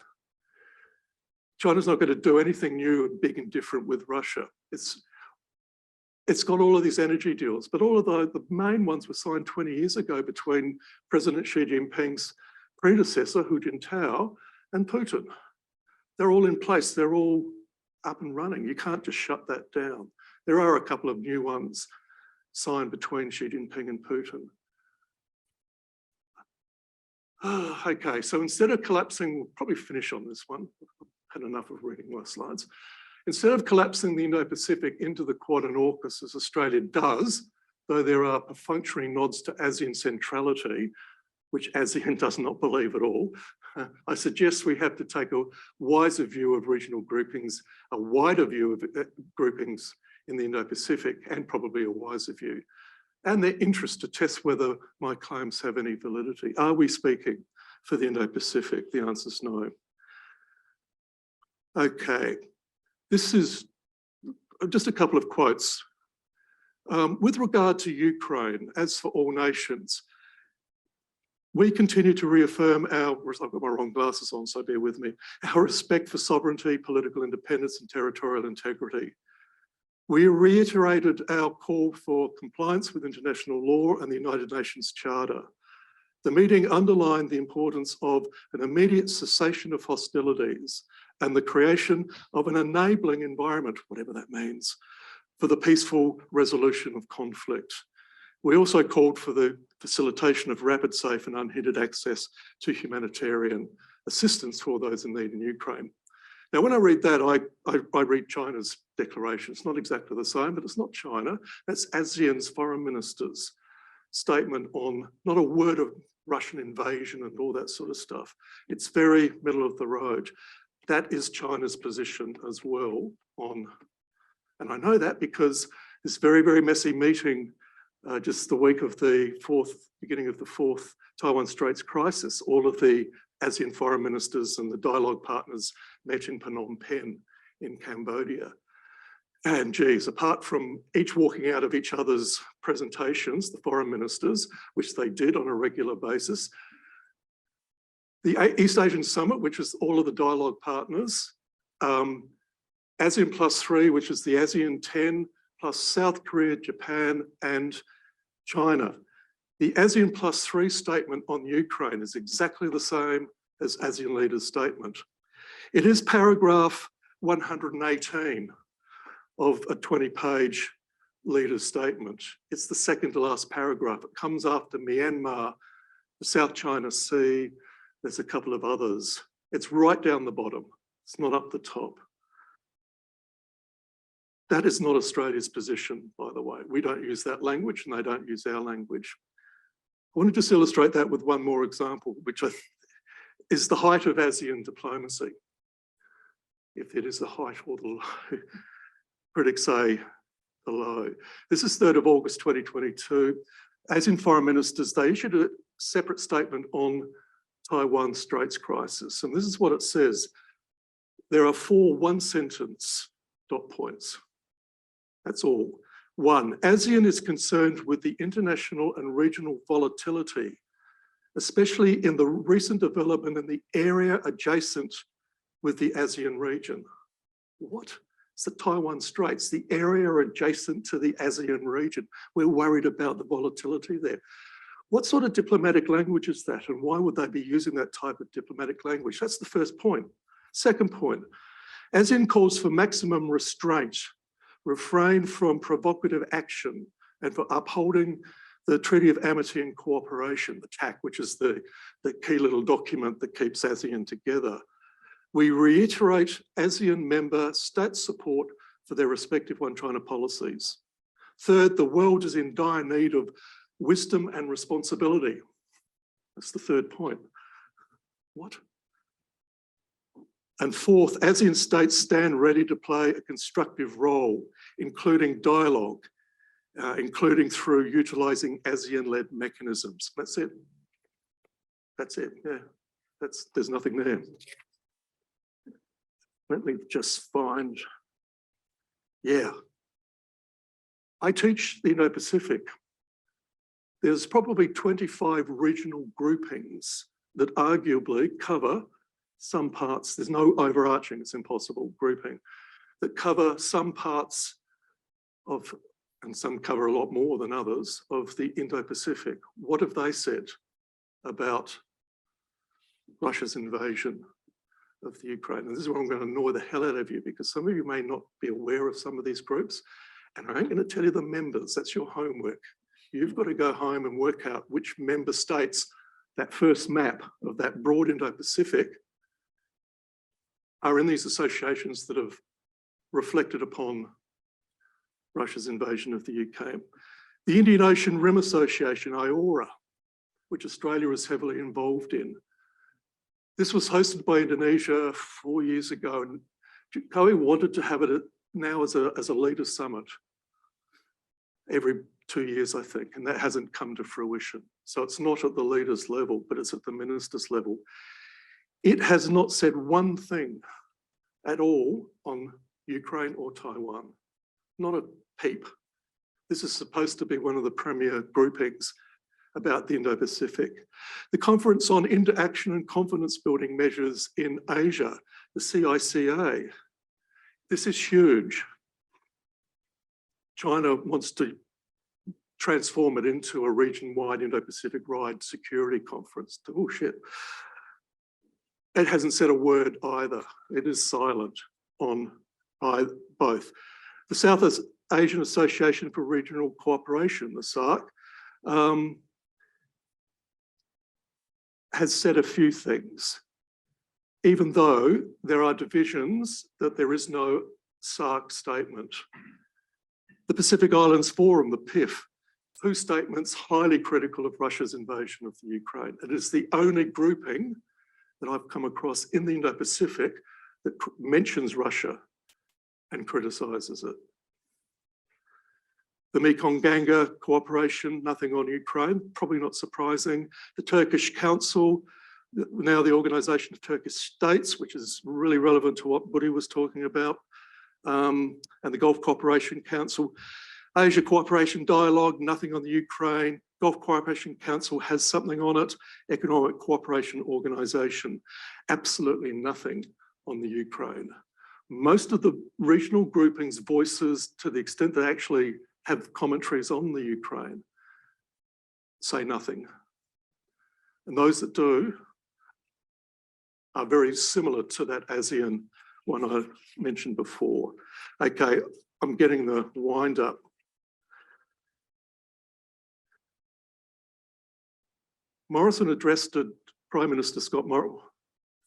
China's not going to do anything new and big and different with Russia. It's got all of these energy deals, but all of the main ones were signed 20 years ago between President Xi Jinping's predecessor, Hu Jintao, and Putin. They're all in place. They're all up and running. You can't just shut that down. There are a couple of new ones signed between Xi Jinping and Putin. Okay, so instead of collapsing, we'll probably finish on this one. I've had enough of reading my slides. Instead of collapsing the Indo-Pacific into the Quad and AUKUS as Australia does, though there are perfunctory nods to ASEAN centrality, which ASEAN does not believe at all, I suggest we have to take a wiser view of regional groupings, a wider view of groupings in the Indo-Pacific, and probably a wiser view, and their interest to test whether my claims have any validity. Are we speaking for the Indo-Pacific? The answer is no. Okay, this is just a couple of quotes. With regard to Ukraine, as for all nations, we continue to reaffirm our, I've got my wrong glasses on, so bear with me, our respect for sovereignty, political independence, and territorial integrity. We reiterated our call for compliance with international law and the United Nations Charter. The meeting underlined the importance of an immediate cessation of hostilities and the creation of an enabling environment, whatever that means, for the peaceful resolution of conflict. We also called for the facilitation of rapid, safe and unhindered access to humanitarian assistance for those in need in Ukraine. Now, when I read that, I read China's declaration. It's not exactly the same, but it's not China. That's ASEAN's foreign minister's statement on not a word of Russian invasion and all that sort of stuff. It's very middle of the road. That is China's position as well on, and I know that because this very, very messy meeting just the week of the beginning of the fourth Taiwan Straits crisis, all of the ASEAN foreign ministers and the dialogue partners met in Phnom Penh in Cambodia. And geez, apart from each walking out of each other's presentations, the foreign ministers, which they did on a regular basis, the East Asian Summit, which is all of the dialogue partners, ASEAN +3, which is the ASEAN 10, plus South Korea, Japan, and China. The ASEAN +3 statement on Ukraine is exactly the same as ASEAN leaders' statement. It is paragraph 118 of a 20-page leader's statement. It's the second to last paragraph. It comes after Myanmar, the South China Sea. There's a couple of others. It's right down the bottom. It's not up the top. That is not Australia's position, by the way. We don't use that language and they don't use our language. I want to just illustrate that with one more example, which is the height of ASEAN diplomacy. If it is the height or the low, critics say the low. This is 3rd of August 2022. ASEAN foreign ministers, they issued a separate statement on Taiwan Straits crisis. And this is what it says. There are 4 one-sentence dot points. That's all. 1, ASEAN is concerned with the international and regional volatility, especially in the recent development in the area adjacent with the ASEAN region. What? It's the Taiwan Straits, the area adjacent to the ASEAN region. We're worried about the volatility there. What sort of diplomatic language is that? And why would they be using that type of diplomatic language? That's the first point. Second point, ASEAN calls for maximum restraint, refrain from provocative action, and for upholding the Treaty of Amity and Cooperation, the TAC, which is the key little document that keeps ASEAN together. We reiterate ASEAN member state support for their respective One China policies. Third, the world is in dire need of wisdom and responsibility. That's the third point. What? And fourth, ASEAN states stand ready to play a constructive role, including dialogue, including through utilising ASEAN-led mechanisms. That's it. That's it, yeah. There's nothing there. Let me just find, yeah. I teach the Indo-Pacific. There's probably 25 regional groupings that arguably cover some parts. There's no overarching, it's impossible, grouping that cover some parts of, and some cover a lot more than others, of the Indo-Pacific. What have they said about Russia's invasion of the Ukraine? And this is where I'm going to annoy the hell out of you, because some of you may not be aware of some of these groups, and I ain't going to tell you the members. That's your homework. You've got to go home and work out which member states, that first map of that broad Indo-Pacific, are in these associations that have reflected upon Russia's invasion of the UK. The Indian Ocean Rim Association, IORA, which Australia is heavily involved in. This was hosted by Indonesia 4 years ago, and Jokowi wanted to have it now as a leaders summit every 2 years, I think, and that hasn't come to fruition. So it's not at the leaders level, but it's at the ministers level. It has not said one thing at all on Ukraine or Taiwan, not a peep. This is supposed to be one of the premier groupings about the Indo-Pacific. The Conference on Interaction and Confidence Building Measures in Asia, the CICA. This is huge. China wants to transform it into a region-wide Indo-Pacific-wide security conference. Oh shit. It hasn't said a word either. It is silent on both. The South Asian Association for Regional Cooperation, the SARC, has said a few things. Even though there are divisions, that there is no SARC statement. The Pacific Islands Forum, the PIF, two statements highly critical of Russia's invasion of the Ukraine. It is the only grouping that I've come across in the Indo-Pacific that mentions Russia and criticises it. The Mekong-Ganga cooperation, nothing on Ukraine, probably not surprising. The Turkish Council, now the Organisation of Turkish States, which is really relevant to what Buddy was talking about, and the Gulf Cooperation Council. Asia Cooperation Dialogue, nothing on the Ukraine. Gulf Cooperation Council has something on it. Economic Cooperation Organisation, absolutely nothing on the Ukraine. Most of the regional groupings' voices, to the extent they actually have commentaries on the Ukraine, say nothing. And those that do are very similar to that ASEAN one I mentioned before. Okay, I'm getting the wind up. Morrison addressed Prime Minister Scott Morrison,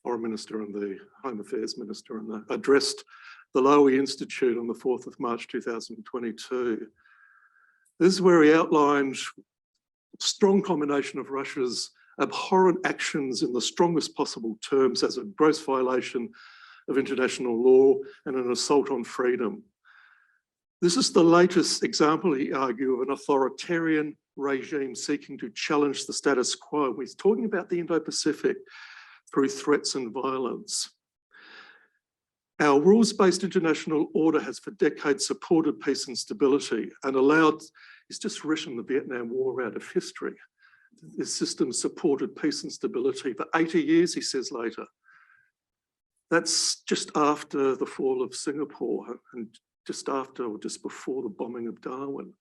Foreign Minister and the Home Affairs Minister, and addressed the Lowy Institute on the 4th of March 2022. This is where he outlined strong condemnation of Russia's abhorrent actions in the strongest possible terms as a gross violation of international law and an assault on freedom. This is the latest example, he argued, of an authoritarian regime seeking to challenge the status quo. He's talking about the Indo-Pacific through threats and violence. Our rules-based international order has for decades supported peace and stability and allowed, he's just written the Vietnam War out of history. This system supported peace and stability for 80 years, he says later. That's just after the fall of Singapore and just after or just before the bombing of Darwin.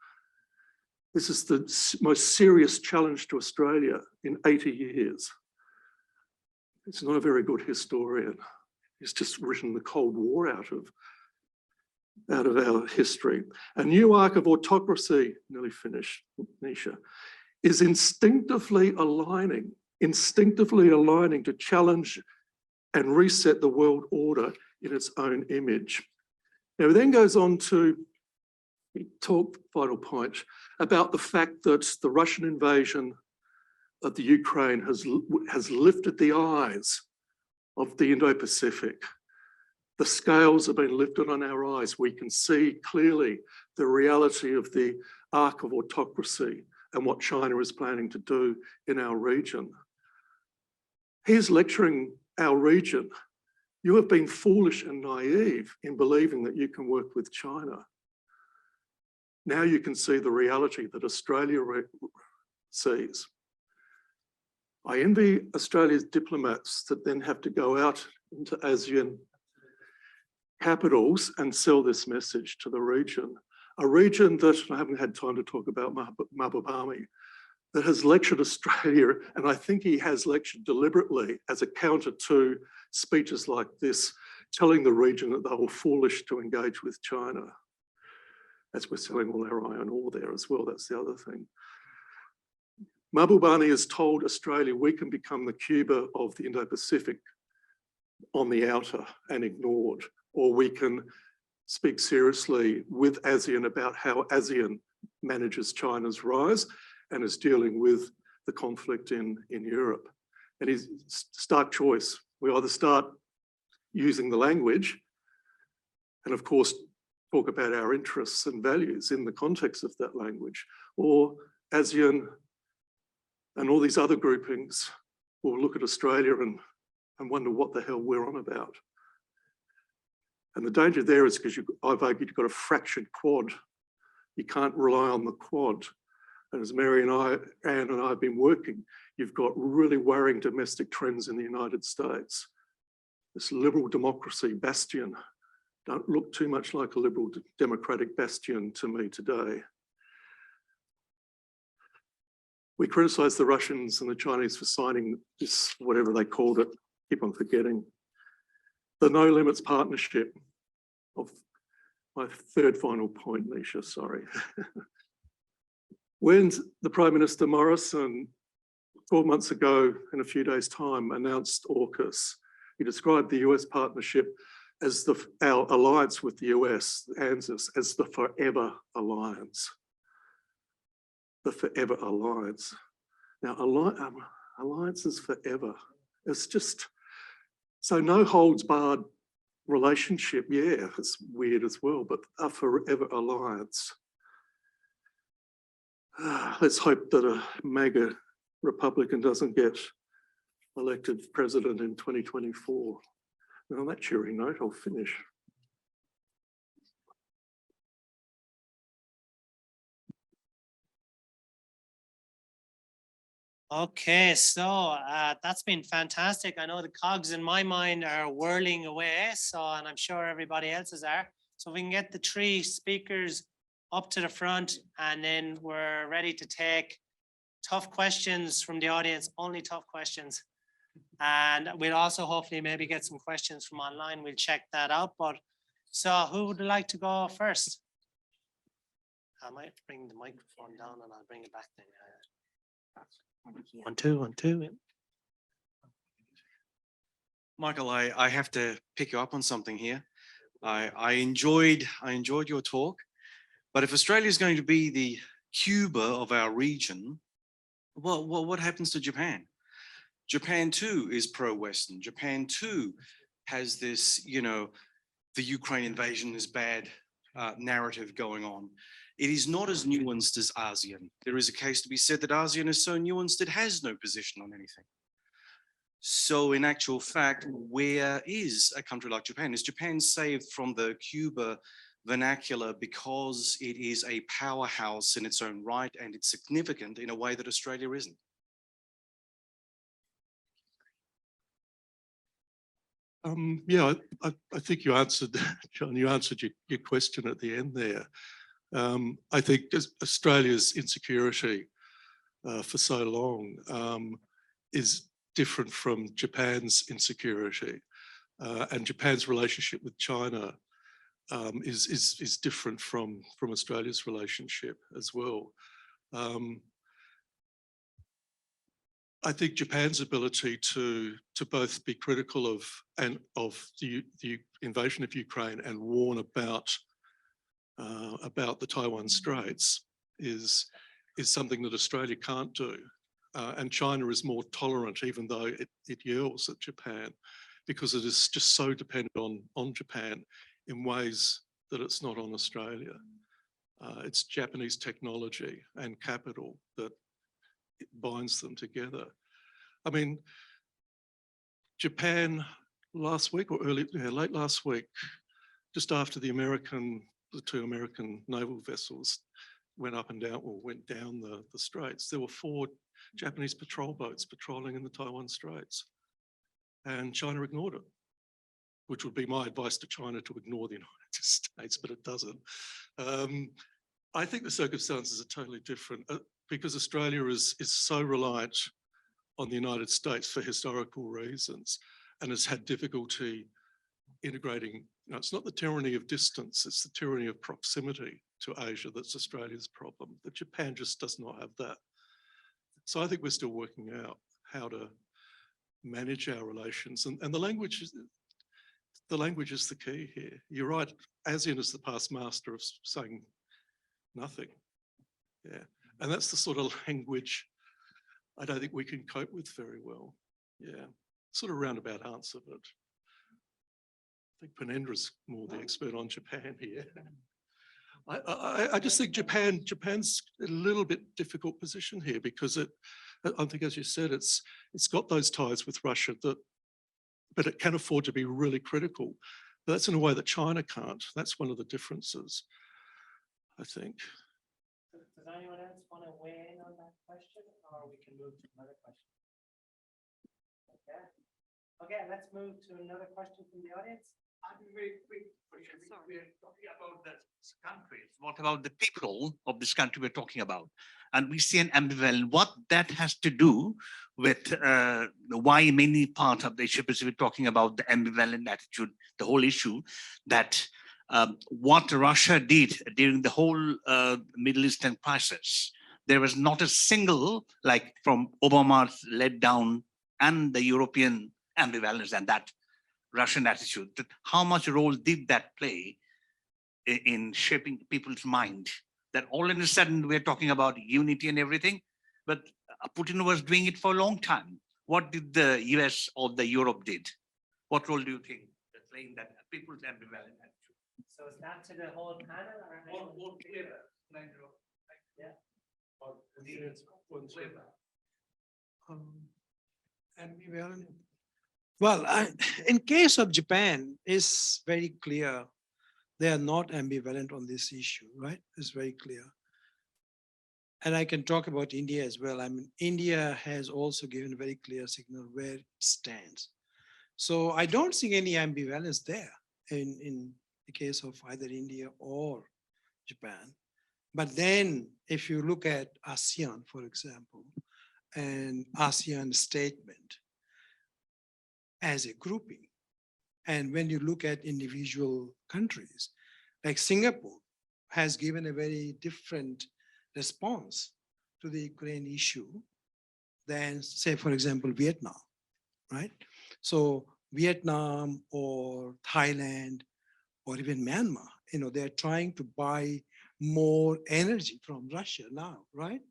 This is the most serious challenge to Australia in 80 years. He's not a very good historian. He's just written the Cold War out of our history. A new arc of autocracy, nearly finished, Nisha, is instinctively aligning to challenge and reset the world order in its own image. Now, he then goes on to talk, final point, about the fact that the Russian invasion of the Ukraine has lifted the eyes of the Indo-Pacific. The scales have been lifted on our eyes. We can see clearly the reality of the arc of autocracy and what China is planning to do in our region. He's lecturing our region. You have been foolish and naive in believing that you can work with China. Now you can see the reality that Australia sees. I envy Australia's diplomats that then have to go out into ASEAN capitals and sell this message to the region. A region that, I haven't had time to talk about Mahbubani, that has lectured Australia, and I think he has lectured deliberately as a counter to speeches like this, telling the region that they were foolish to engage with China. As we're selling all our iron ore there as well, that's the other thing. Mahbubani has told Australia we can become the Cuba of the Indo-Pacific on the outer and ignored, or we can speak seriously with ASEAN about how ASEAN manages China's rise and is dealing with the conflict in Europe. And his stark choice, we either start using the language and of course talk about our interests and values in the context of that language, or ASEAN and all these other groupings will look at Australia and wonder what the hell we're on about. And the danger there is because I've argued you've got a fractured quad. You can't rely on the quad. And as Mary and Anne and I have been working, you've got really worrying domestic trends in the United States. This liberal democracy bastion don't look too much like a liberal democratic bastion to me today. We criticise the Russians and the Chinese for signing this, whatever they called it, keep on forgetting. The No Limits Partnership, of my third final point, Nisha, sorry. When the Prime Minister Morrison, 12 months ago, in a few days' time, announced AUKUS, he described the US partnership as our alliance with the US, ANZUS, as the forever alliance. the forever alliance. Now, alliance is forever. It's just, so no holds barred relationship, yeah, it's weird as well, but a forever alliance. Let's hope that a MAGA Republican doesn't get elected president in 2024. And on that cheery note, I'll finish. Okay, so that's been fantastic. I know the cogs in my mind are whirling away, so, and I'm sure everybody else's are. So we can get the three speakers up to the front, and then we're ready to take tough questions from the audience, only tough questions. And we'll also hopefully maybe get some questions from online. We'll check that out. But so who would like to go first? I might bring the microphone down and I'll bring it back then. 1, 2, 1, 2. Michael, I have to pick you up on something here. I enjoyed your talk, but if Australia is going to be the Cuba of our region, well, what happens to Japan? Japan too is pro-Western. Japan too has this, you know, the Ukraine invasion is bad narrative going on. It is not as nuanced as ASEAN. There is a case to be said that ASEAN is so nuanced it has no position on anything. So in actual fact, where is a country like Japan? Is Japan saved from the Cuba vernacular because it is a powerhouse in its own right and it's significant in a way that Australia isn't? Yeah, I think you answered, John, you answered your question at the end there. I think Australia's insecurity for so long is different from Japan's insecurity, and Japan's relationship with China is different from Australia's relationship as well. I think Japan's ability to both be critical of the invasion of Ukraine and warn about the Taiwan Straits is something that Australia can't do. And China is more tolerant, even though it yells at Japan, because it is just so dependent on Japan in ways that it's not on Australia. It's Japanese technology and capital that it binds them together. I mean, Japan last week or late last week, just after the two American naval vessels went down the straits, there were 4 Japanese patrol boats patrolling in the Taiwan Straits, and China ignored it, which would be my advice to China, to ignore the United States, but it doesn't. I think the circumstances are totally different because Australia is so reliant on the United States for historical reasons and has had difficulty integrating. It's not the tyranny of distance, it's the tyranny of proximity to Asia that's Australia's problem. That Japan just does not have that. So I think we're still working out how to manage our relations, and the language is the key here. You're right, ASEAN is the past master of saying nothing. Yeah, and that's the sort of language I don't think we can cope with very well. Yeah, sort of roundabout answer, but I think Penendra's more the expert on Japan here. I just think Japan's a little bit difficult position here because I think, as you said, it's got those ties with Russia but it can afford to be really critical. But that's in a way that China can't. That's one of the differences, I think. Does anyone else want to weigh in on that question, or we can move to another question? Okay, let's move to another question from the audience. I'll be very quick. We're talking about this country. What about the people of this country we're talking about? And we see an ambivalent. What that has to do with why many parts of the Asia-Pacific talking about the ambivalent attitude, the whole issue that what Russia did during the whole Middle Eastern crisis, there was not a single, like from Obama led down and the European ambivalence and that Russian attitude, that how much role did that play in shaping people's mind, that all of a sudden we're talking about unity and everything, but Putin was doing it for a long time. What did the US or the Europe did? What role do you think? Playing that people's ambivalent attitude. So is that to the whole panel or? Or whoever. Yeah. Ambivalent. Well, in case of Japan, it's very clear they are not ambivalent on this issue, right? It's very clear. And I can talk about India as well. I mean, India has also given a very clear signal where it stands. So I don't see any ambivalence there in the case of either India or Japan. But then if you look at ASEAN, for example, and ASEAN statement as a grouping, and when you look at individual countries, like Singapore has given a very different response to the Ukraine issue than, say, for example, Vietnam, right? So Vietnam or Thailand or even Myanmar, they're trying to buy more energy from Russia now, right?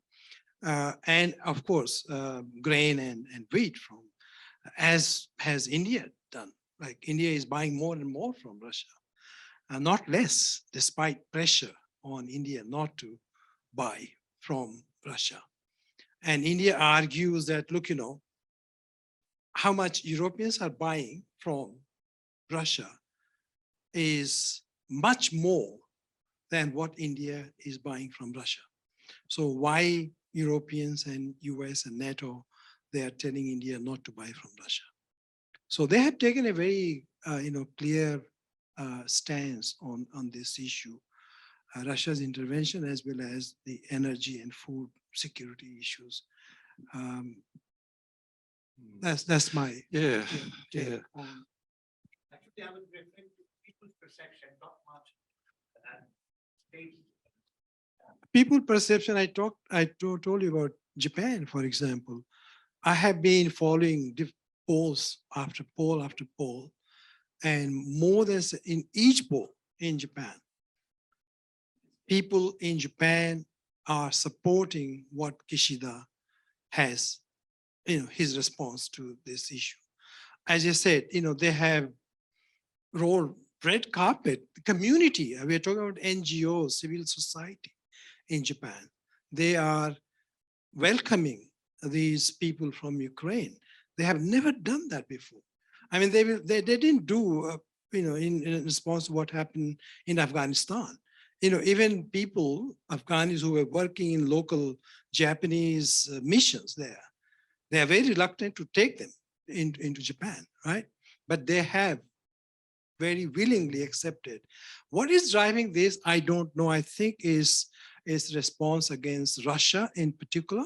And of course, grain and wheat from, as has India done. Like India is buying more and more from Russia, not less, despite pressure on India not to buy from Russia. And India argues that, look, how much Europeans are buying from Russia is much more than what India is buying from Russia. So why Europeans and US and NATO, they are telling India not to buy from Russia. So they have taken a very clear stance on this issue, Russia's intervention as well as the energy and food security issues. That's my Yeah, take yeah. on. Actually, I was referring to people's perception, not much state. People perception, I told you about Japan, for example. I have been following polls after poll after poll, and more than in each poll in Japan, people in Japan are supporting what Kishida has, his response to this issue. As I said, they have rolled red carpet, community, we're talking about NGOs, civil society in Japan. They are welcoming these people from Ukraine. They have never done that before. I mean, they didn't do, in response to what happened in Afghanistan. Even people, Afghans who were working in local Japanese missions there, they are very reluctant to take them into Japan, right? But they have very willingly accepted. What is driving this? I don't know. I think is response against Russia in particular,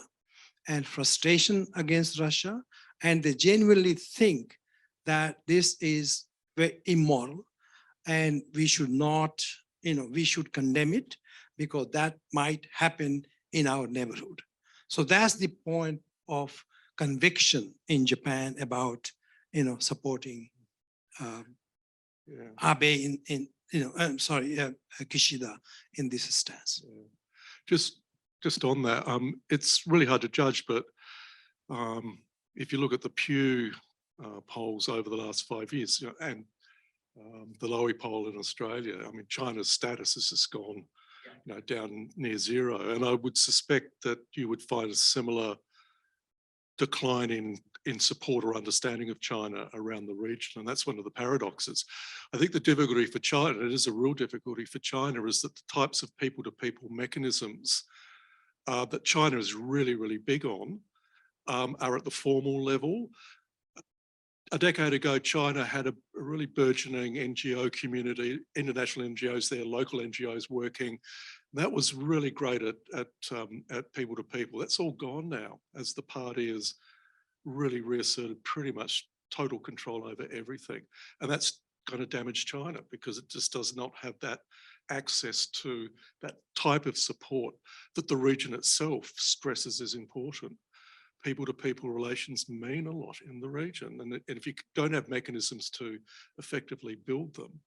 and frustration against Russia. And they genuinely think that this is very immoral and we should not, we should condemn it because that might happen in our neighborhood. So that's the point of conviction in Japan about, supporting Abe Kishida in this stance. Yeah. Just on that, it's really hard to judge, but if you look at the Pew polls over the last 5 years, and the Lowy poll in Australia, I mean, China's status has just gone, down near zero, and I would suspect that you would find a similar decline in support or understanding of China around the region, and that's one of the paradoxes. I think the difficulty for China, it is a real difficulty for China, is that the types of people-to-people mechanisms that China is really, really big on are at the formal level. A decade ago, China had a really burgeoning NGO community, international NGOs there, local NGOs working. That was really great at people to people. That's all gone now as the party has really reasserted pretty much total control over everything. And that's going to damage China because it just does not have that access to that type of support that the region itself stresses is important. People-to-people relations mean a lot in the region. And if you don't have mechanisms to effectively build them,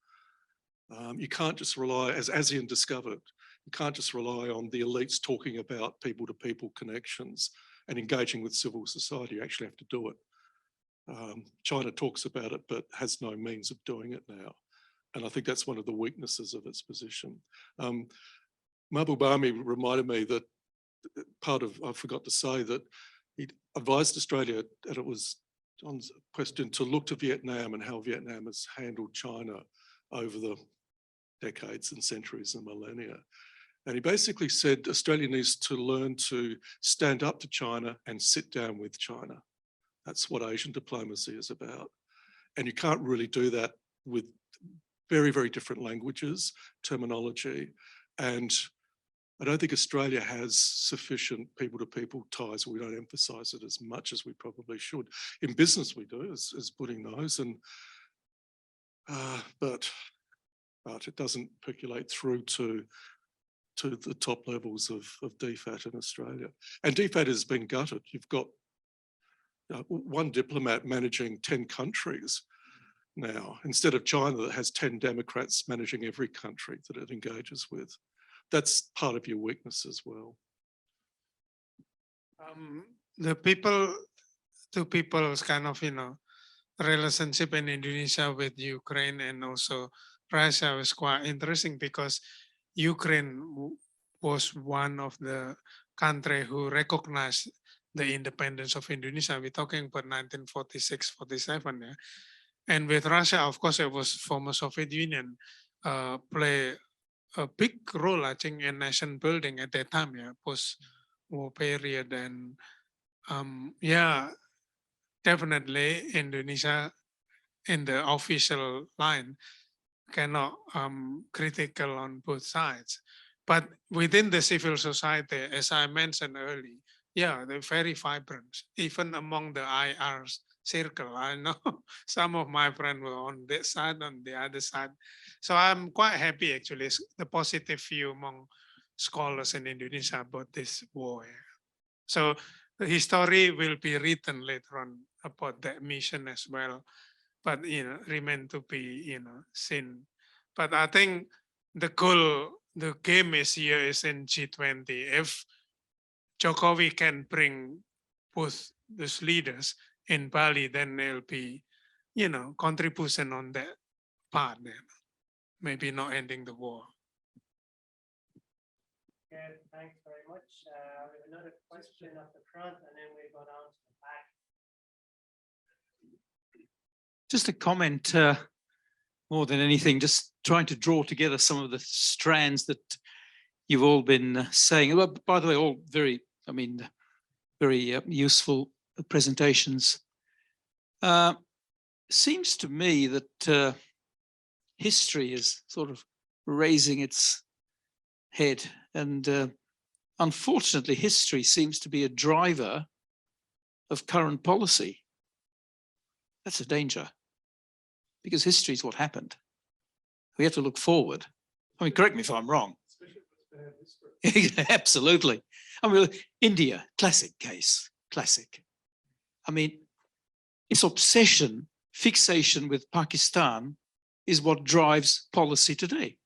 you can't just rely, as ASEAN discovered, You can't just rely on the elites talking about people-to-people connections and engaging with civil society. You actually have to do it. China talks about it, but has no means of doing it now. And I think that's one of the weaknesses of its position. Mahbub Bami reminded me that I forgot to say that he advised Australia, and it was John's question, to look to Vietnam and how Vietnam has handled China over the decades and centuries and millennia. And he basically said Australia needs to learn to stand up to China and sit down with China. That's what Asian diplomacy is about. And you can't really do that with very, very different languages, terminology. And I don't think Australia has sufficient people-to-people ties. We don't emphasize it as much as we probably should. In business we do, as putting those, and but it doesn't percolate through to the top levels of DFAT in Australia. And DFAT has been gutted. You've got one diplomat managing 10 countries now, instead of China that has 10 Democrats managing every country that it engages with. That's part of your weakness as well. The two people's kind of, relationship in Indonesia with Ukraine and also Russia was quite interesting, because Ukraine was one of the country who recognized the independence of Indonesia. We're talking about 1946, 47. Yeah? And with Russia, of course, it was former Soviet Union, play a big role, I think, in nation building at that time, yeah, post-war period. And yeah, definitely Indonesia in the official line cannot critical on both sides. But within the civil society, as I mentioned earlier, yeah, they're very vibrant, even among the IR circle. I know some of my friends were on this side, on the other side. So I'm quite happy, actually, the positive view among scholars in Indonesia about this war. So the history will be written later on about that mission as well, but remain to be seen. But I think the goal, the game is here is in G20. If Jokowi can bring both those leaders in Bali, then there'll be, contribution on that part there. Maybe not ending the war. Okay, thanks very much. We have another question at the front, and then we go down to the back. Just a comment, more than anything, just trying to draw together some of the strands that you've all been saying. Well, by the way, all very, very useful presentations. Seems to me that history is sort of raising its head, and unfortunately, history seems to be a driver of current policy. That's a danger, because history is what happened. We have to look forward. Correct me if I'm wrong. Absolutely. India, classic case, classic. Its obsession, fixation with Pakistan is what drives policy today,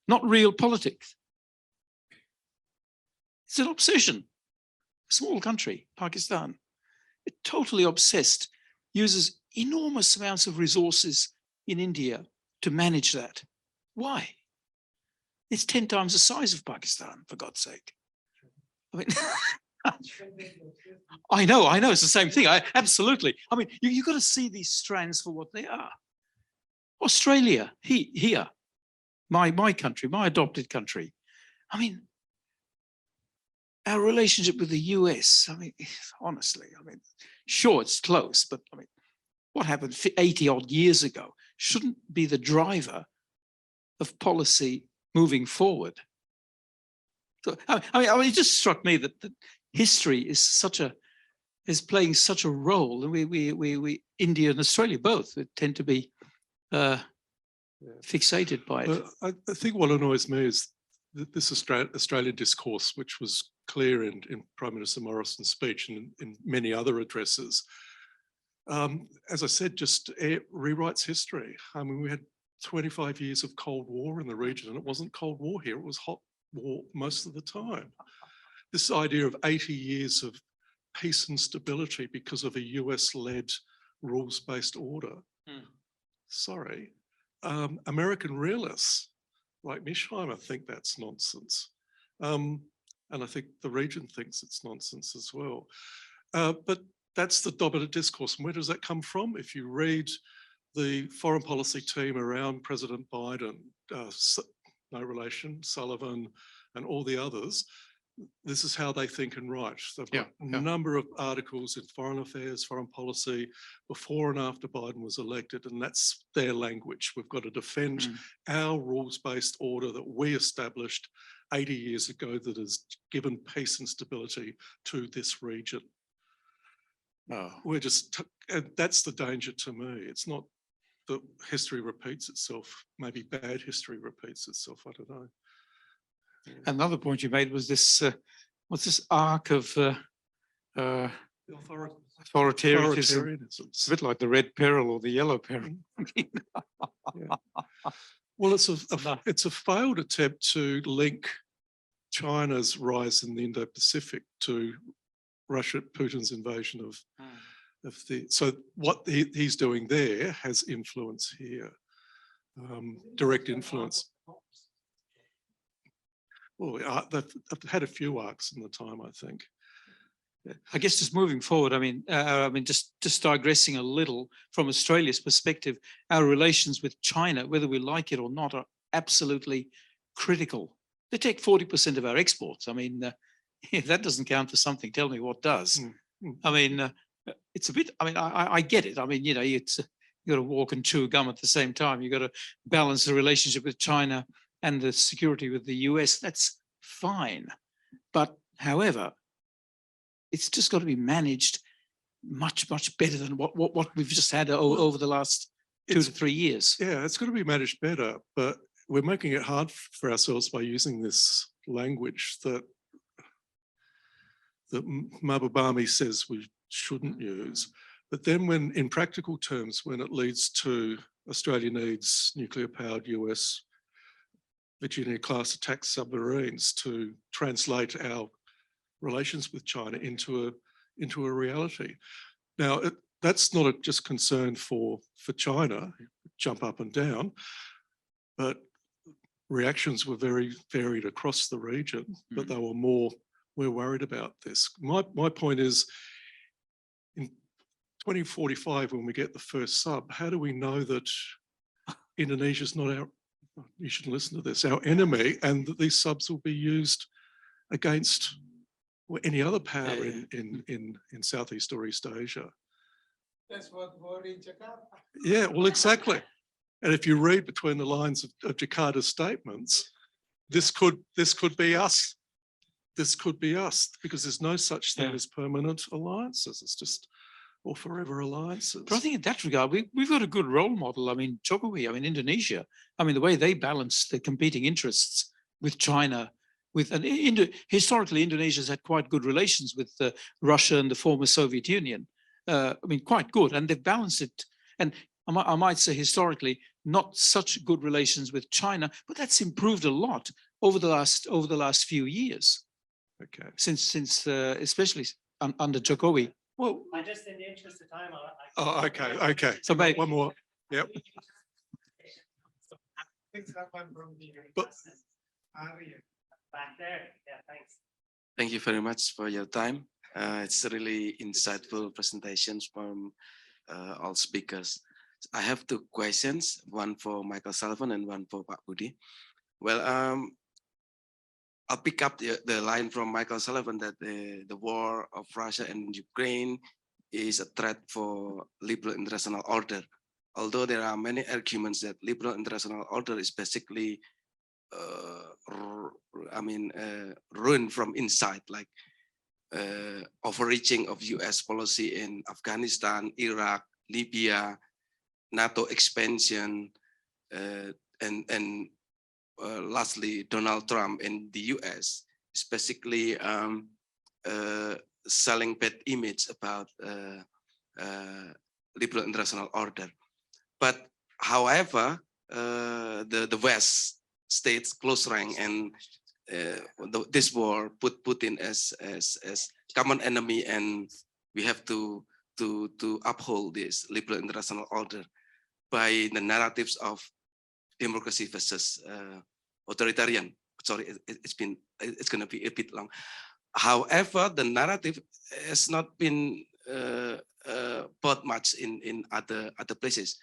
not real politics. It's an obsession. A small country, Pakistan, it's totally obsessed, uses enormous amounts of resources in India to manage that. Why? It's 10 times the size of Pakistan, for God's sake. I know, it's the same thing. Absolutely. You've got to see these strands for what they are. Australia, here, my country, my adopted country. Our relationship with the US, honestly, sure, it's close, but what happened 80 odd years ago shouldn't be the driver of policy moving forward. So, it just struck me that history is playing such a role, and we India and Australia both tend to be fixated by it. I think what annoys me is that this Australian discourse, which was clear in Prime Minister Morrison's speech and in many other addresses, as I said, just rewrites history. We had 25 years of Cold War in the region, and it wasn't Cold War here, it was hot war most of the time. This idea of 80 years of peace and stability because of a US-led rules-based order. Sorry, American realists like Mishheimer think that's nonsense. And I think the region thinks it's nonsense as well. But that's the dominant discourse. And where does that come from? If you read the foreign policy team around President Biden, no relation, Sullivan, and all the others, this is how they think and write. They've got a number of articles in foreign affairs, foreign policy, before and after Biden was elected, and that's their language. We've got to defend our rules-based order that we established 80 years ago that has given peace and stability to this region. We're just, that's the danger to me. It's not that history repeats itself. Maybe bad history repeats itself, I don't know. Another point you made was this, what's this arc of authoritarianism? It's a bit like the red peril or the yellow peril. Well, it's a failed attempt to link China's rise in the Indo-Pacific to Putin's invasion of the. So what he's doing there has influence here, direct influence. Well, they've had a few arcs in the time, I think. I guess just moving forward, I mean, just digressing a little from Australia's perspective, our relations with China, whether we like it or not, are absolutely critical. They take 40% of our exports. I mean, if that doesn't count for something, tell me what does. I mean, it's a bit, I mean, I get it. I mean, you know, you got to walk and chew gum at the same time. You got to balance the relationship with China and the security with the US. That's fine. But however, it's just got to be managed much, much better than what we've just had over the last 2 to 3 years. Yeah, it's got to be managed better, but we're making it hard for ourselves by using this language that Mahbubani says we shouldn't use. But then when, in practical terms, when it leads to Australia needs nuclear-powered US Virginia-class attack submarines to translate our relations with China into a reality. Now, that's not just concern for China, jump up and down, but reactions were very varied across the region, but they were more, we're worried about this. My point is, in 2045, when we get the first sub, how do we know that Indonesia's not our, you shouldn't listen to this, our enemy, and that these subs will be used against any other power in Southeast or East Asia? That's what worried Jakarta. Yeah, well, exactly. And if you read between the lines of Jakarta's statements, this could be us. This could be us, because there's no such thing as permanent alliances. It's just or forever alliances. But I think in that regard, we've got a good role model. I mean, Jokowi, I mean, Indonesia, I mean, the way they balance the competing interests with China, historically, Indonesia's had quite good relations with Russia and the former Soviet Union. I mean, quite good, and they've balanced it. And I might say historically, not such good relations with China, but that's improved a lot over the last few years. Okay. Since especially under Jokowi. Well, I just, in the interest of time, okay. So maybe one more. Yep. But, back there. Yeah, thanks. Thank you very much for your time. It's really insightful presentations from all speakers. I have 2 questions, one for Michael Sullivan and one for Pak Budi. Well, I'll pick up the line from Michael Sullivan that the war of Russia and Ukraine is a threat for liberal international order. Although there are many arguments that liberal international order is basically ruined from inside, like overreaching of US policy in Afghanistan, Iraq, Libya, NATO expansion, and lastly, Donald Trump in the US is basically selling bad image about liberal international order. But however, the West states close rank and this war put Putin as common enemy, and we have to uphold this liberal international order by the narratives of democracy versus authoritarian. Sorry, it's going to be a bit long. However, the narrative has not been bought much in other places.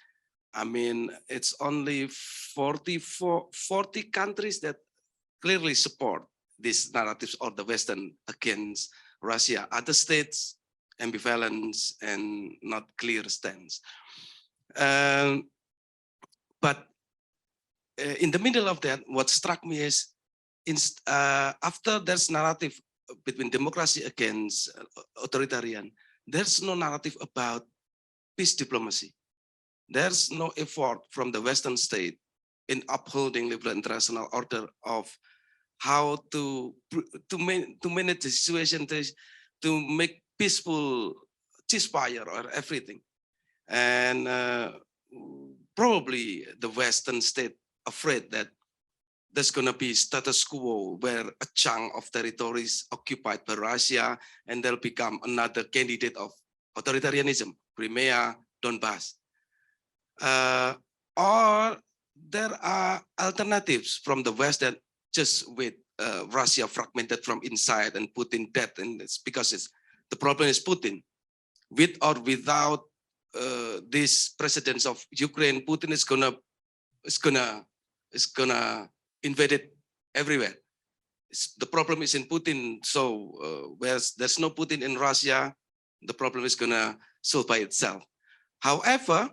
I mean, it's only 40 countries that clearly support these narratives or the Western against Russia. Other states, ambivalence and not clear stance. But in the middle of that, what struck me is after there's narrative between democracy against authoritarian, there's no narrative about peace diplomacy. There's no effort from the Western state in upholding liberal international order of how to manage the situation, to make peaceful ceasefire or everything. And probably the Western state afraid that there's going to be status quo where a chunk of territories occupied by Russia and they'll become another candidate of authoritarianism, Crimea, Donbass. Or there are alternatives from the West that just with Russia fragmented from inside and Putin dead, and it's because the problem is Putin. With or without this presidents of Ukraine, Putin is gonna invade it everywhere. The problem is in Putin. So whereas there's no Putin in Russia, the problem is gonna solve by itself. However,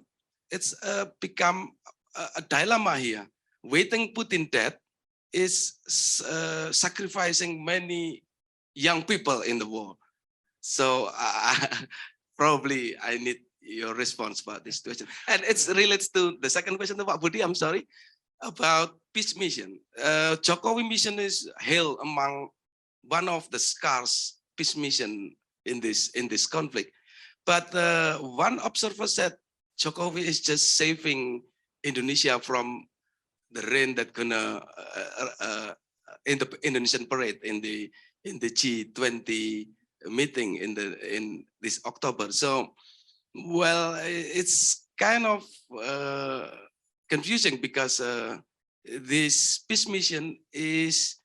it's become a dilemma here. Waiting Putin dead is sacrificing many young people in the war. So probably I need your response about this question. And it relates to the second question to Pak Budi, I'm sorry, about peace mission. Jokowi mission is hailed among one of the scarce peace mission in this conflict. But one observer said Jokowi is just saving Indonesia from the rain that gonna in the Indonesian parade in the G20 meeting in this October. So, well, it's kind of confusing because this peace mission is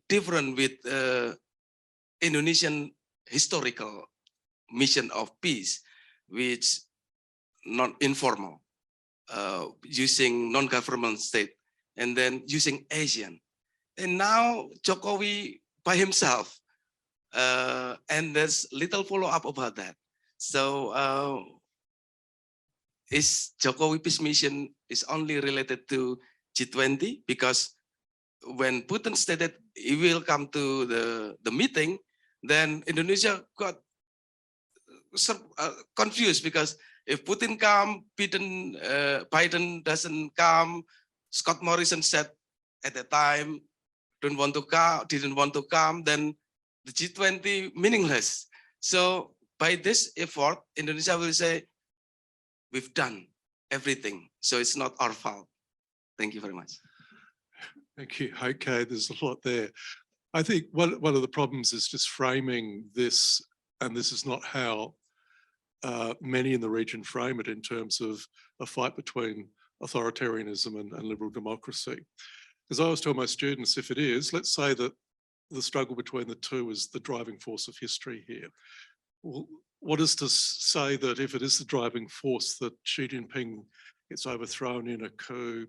different with Indonesian historical mission of peace, which not informal, using non-government state, and then using Asian. And now Jokowi by himself, and there's little follow-up about that. So is Jokowi peace mission is only related to G20? Because when Putin stated he will come to the meeting, then Indonesia got confused because if Putin come, Biden doesn't come. Scott Morrison said at the time didn't want to come, then the G20 meaningless. So by this effort, Indonesia will say, we've done everything. So it's not our fault. Thank you very much. Thank you. Okay, there's a lot there. I think one of the problems is just framing this, and this is not how many in the region frame it in terms of a fight between authoritarianism and liberal democracy. Because I always tell my students, if it is, let's say that the struggle between the two is the driving force of history here. Well, what is to say that if it is the driving force that Xi Jinping gets overthrown in a coup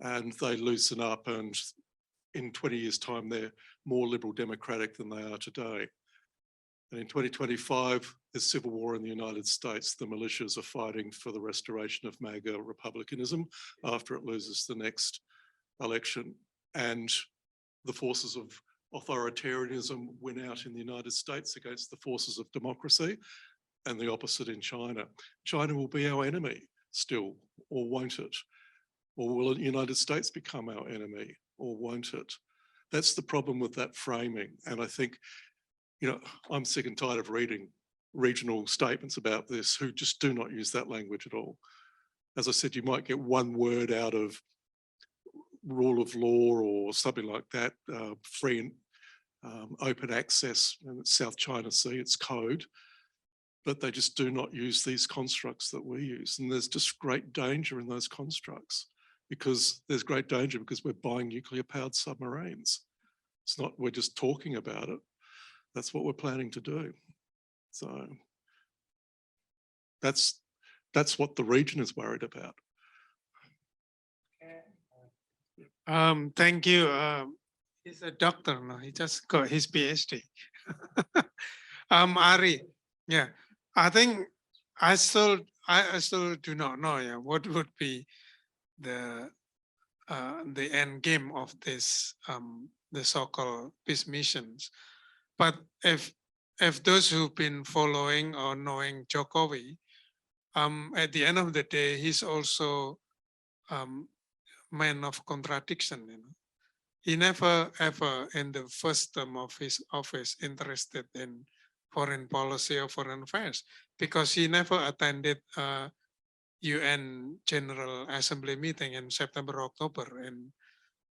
and they loosen up and in 20 years' time they're more liberal democratic than they are today? And in 2025, there's civil war in the United States. The militias are fighting for the restoration of MAGA republicanism after it loses the next election. And the forces of authoritarianism win out in the United States against the forces of democracy, and the opposite in China. China will be our enemy still, or won't it? Or will the United States become our enemy, or won't it? That's the problem with that framing. And I think, you know, I'm sick and tired of reading regional statements about this who just do not use that language at all. As I said, you might get one word out of rule of law or something like that, free and open access in the South China Sea, it's code, but they just do not use these constructs that we use. And there's just great danger in those constructs because we're buying nuclear powered submarines. It's not, we're just talking about it. That's what we're planning to do. So that's what the region is worried about. Thank you. He's a doctor now. He just got his PhD. Ari, yeah, I think I still do not know. Yeah, what would be the end game of this the so-called peace missions? But if those who've been following or knowing Jokowi, at the end of the day, he's also man of contradiction. You know, he never ever in the first term of his office interested in foreign policy or foreign affairs because he never attended UN General Assembly meeting in September, October,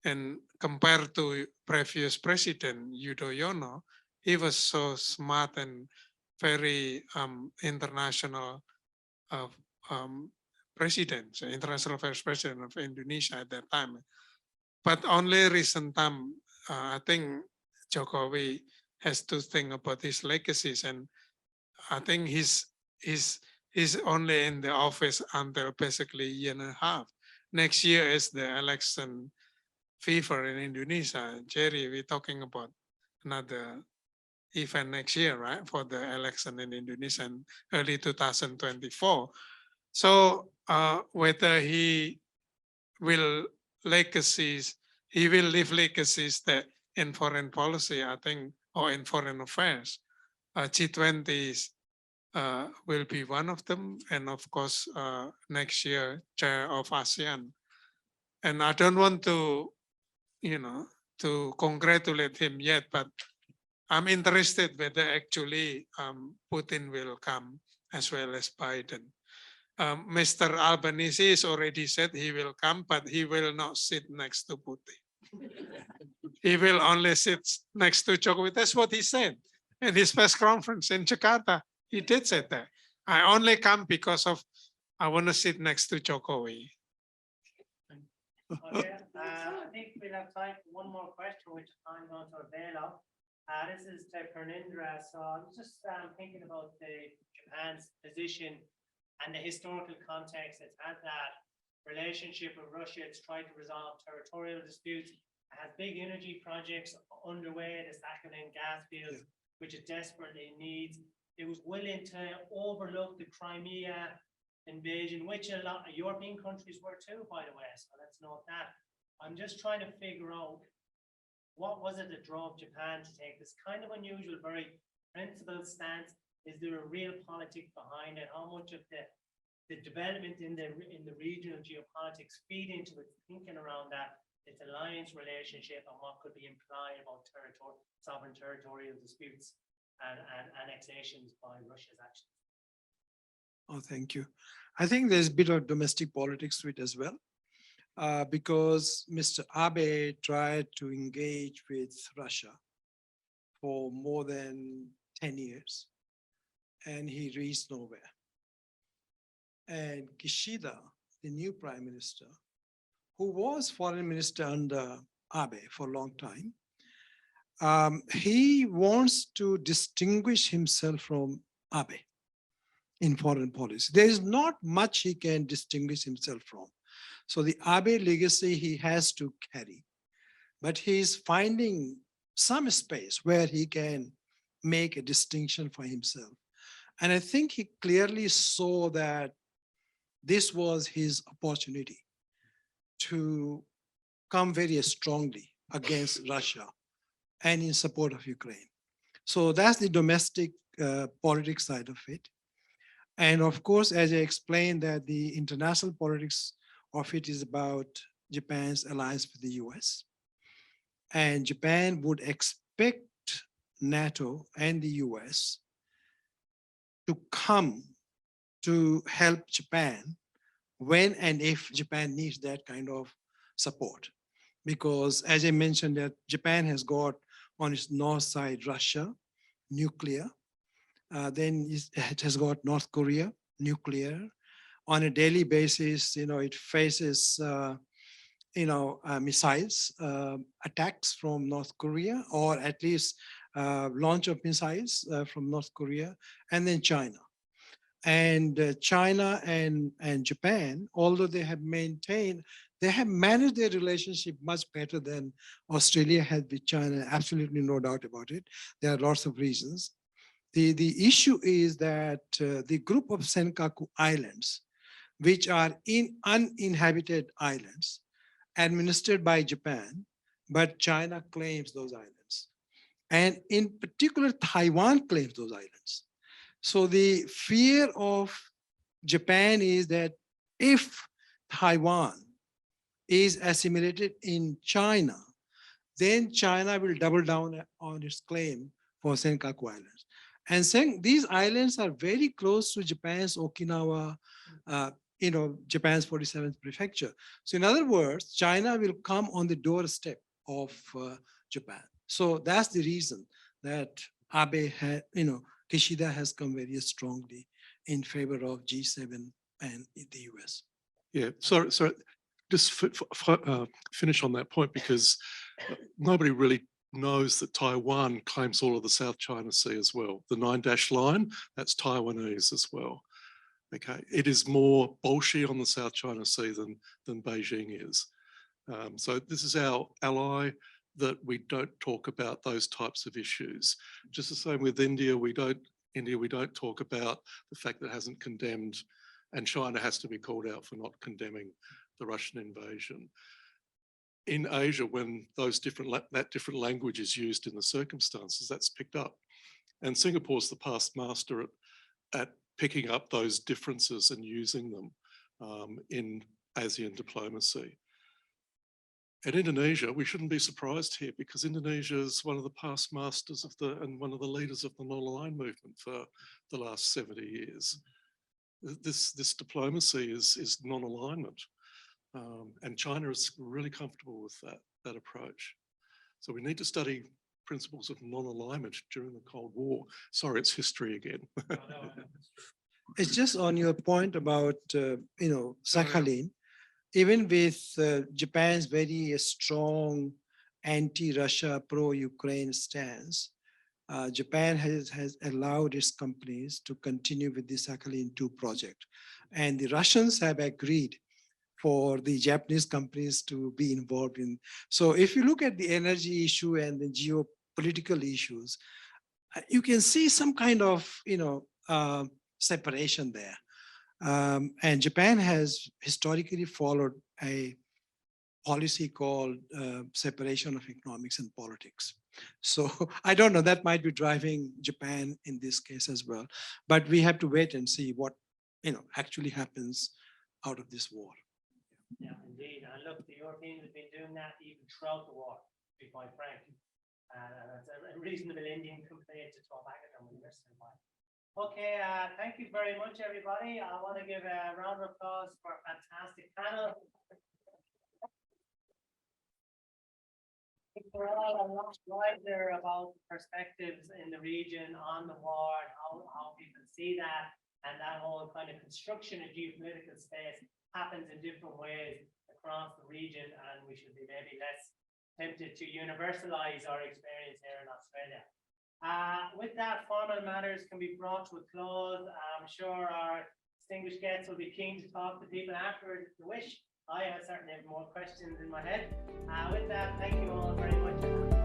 and compared to previous president Yudhoyono, he was so smart and very international president, international affairs president of Indonesia at that time. But only recent time, I think Jokowi has to think about his legacies, and I think he's only in the office until basically a year and a half. Next year is the election fever in Indonesia. Jerry, we're talking about another event next year, right? For the election in Indonesia in early 2024. So whether he will leave legacies that in foreign policy, I think, or in foreign affairs. G20 will be one of them. And of course, next year, chair of ASEAN. And I don't want to, to congratulate him yet, but I'm interested whether actually Putin will come as well as Biden. Mr. Albanese has already said he will come, but he will not sit next to Putin. He will only sit next to Jokowi. That's what he said in his press conference in Jakarta. He did say that. I only come because of I want to sit next to Jokowi. Okay, I think we'll have time for one more question, which I'm going to avail of. This is to Pernindra. So I was just thinking about Japan's position and the historical context. It's had that relationship with Russia. It's tried to resolve territorial disputes. It has big energy projects underway, the Sakhalin gas fields, which it desperately needs. It was willing to overlook the Crimea invasion, which a lot of European countries were too, by the way. So let's note that. I'm just trying to figure out what was it that drove Japan to take this kind of unusual, very principled stance. Is there a real politic behind it? How much of the development in the regional geopolitics feed into its thinking around that, its alliance relationship, and what could be implied about sovereign territorial disputes and annexations by Russia's actions? Oh, thank you. I think there's a bit of domestic politics to it as well, because Mr. Abe tried to engage with Russia for more than 10 years, and he reached nowhere. And Kishida, the new prime minister, who was foreign minister under Abe for a long time, he wants to distinguish himself from Abe in foreign policy. There is not much he can distinguish himself from. So the Abe legacy he has to carry, but he's finding some space where he can make a distinction for himself. And I think he clearly saw that this was his opportunity to come very strongly against Russia and in support of Ukraine. So that's the domestic politics side of it. And of course, as I explained, that the international politics of it is about Japan's alliance with the US. And Japan would expect NATO and the US to come to help Japan when and if Japan needs that kind of support. because as I mentioned that Japan has got on its north side Russia, nuclear. Then it has got North Korea, nuclear. On a daily basis, it faces, missiles, attacks from North Korea, or at least launch of missiles from North Korea, and then China. And China and Japan, although they have managed their relationship much better than Australia had with China, absolutely no doubt about it. There are lots of reasons. The issue is that the group of Senkaku Islands, which are uninhabited islands, administered by Japan, but China claims those islands. And in particular, Taiwan claims those islands. So the fear of Japan is that if Taiwan is assimilated in China, then China will double down on its claim for Senkaku Islands. And saying these islands are very close to Japan's Okinawa, Japan's 47th prefecture. So in other words, China will come on the doorstep of Japan. So that's the reason that Abe had, Kishida has come very strongly in favor of G7 and the US. Yeah, sorry, just finish on that point, because nobody really knows that Taiwan claims all of the South China Sea as well. The 9-dash line, that's Taiwanese as well. Okay, it is more Bolshi on the South China Sea than Beijing is. So this is our ally, that we don't talk about those types of issues. Just the same with India, we don't talk about the fact that it hasn't condemned, and China has to be called out for not condemning the Russian invasion. In Asia, when that different language is used in the circumstances, that's picked up. And Singapore's the past master at picking up those differences and using them in ASEAN diplomacy. In Indonesia, we shouldn't be surprised here, because Indonesia is one of the past masters and one of the leaders of the non-aligned movement for the last 70 years. This diplomacy is non-alignment. And China is really comfortable with that approach. So we need to study principles of non-alignment during the Cold War. Sorry, it's history again. It's just on your point about, Sakhalin, even with Japan's very strong anti-Russia, pro-Ukraine stance, Japan has allowed its companies to continue with the Sakhalin-2 project. And the Russians have agreed for the Japanese companies to be involved in. So if you look at the energy issue and the geopolitical issues, you can see some kind of, separation there. And Japan has historically followed a policy called separation of economics and politics. So I don't know, that might be driving Japan in this case as well. But we have to wait and see what, actually happens out of this war. Yeah, indeed. And look, the Europeans have been doing that even throughout the war, to be quite frank. And it's a reasonable Indian complaint to throw back at them when they're still by. Okay, thank you very much, everybody. I want to give a round of applause for a fantastic panel. We're all a lot wiser about perspectives in the region on the war and how people see that, and that whole kind of construction of geopolitical space happens in different ways across the region, and we should be maybe less tempted to universalize our experience here in Australia. With that, formal matters can be brought to a close. I'm sure our distinguished guests will be keen to talk to people afterwards if they wish. I certainly have more questions in my head. With that, thank you all very much.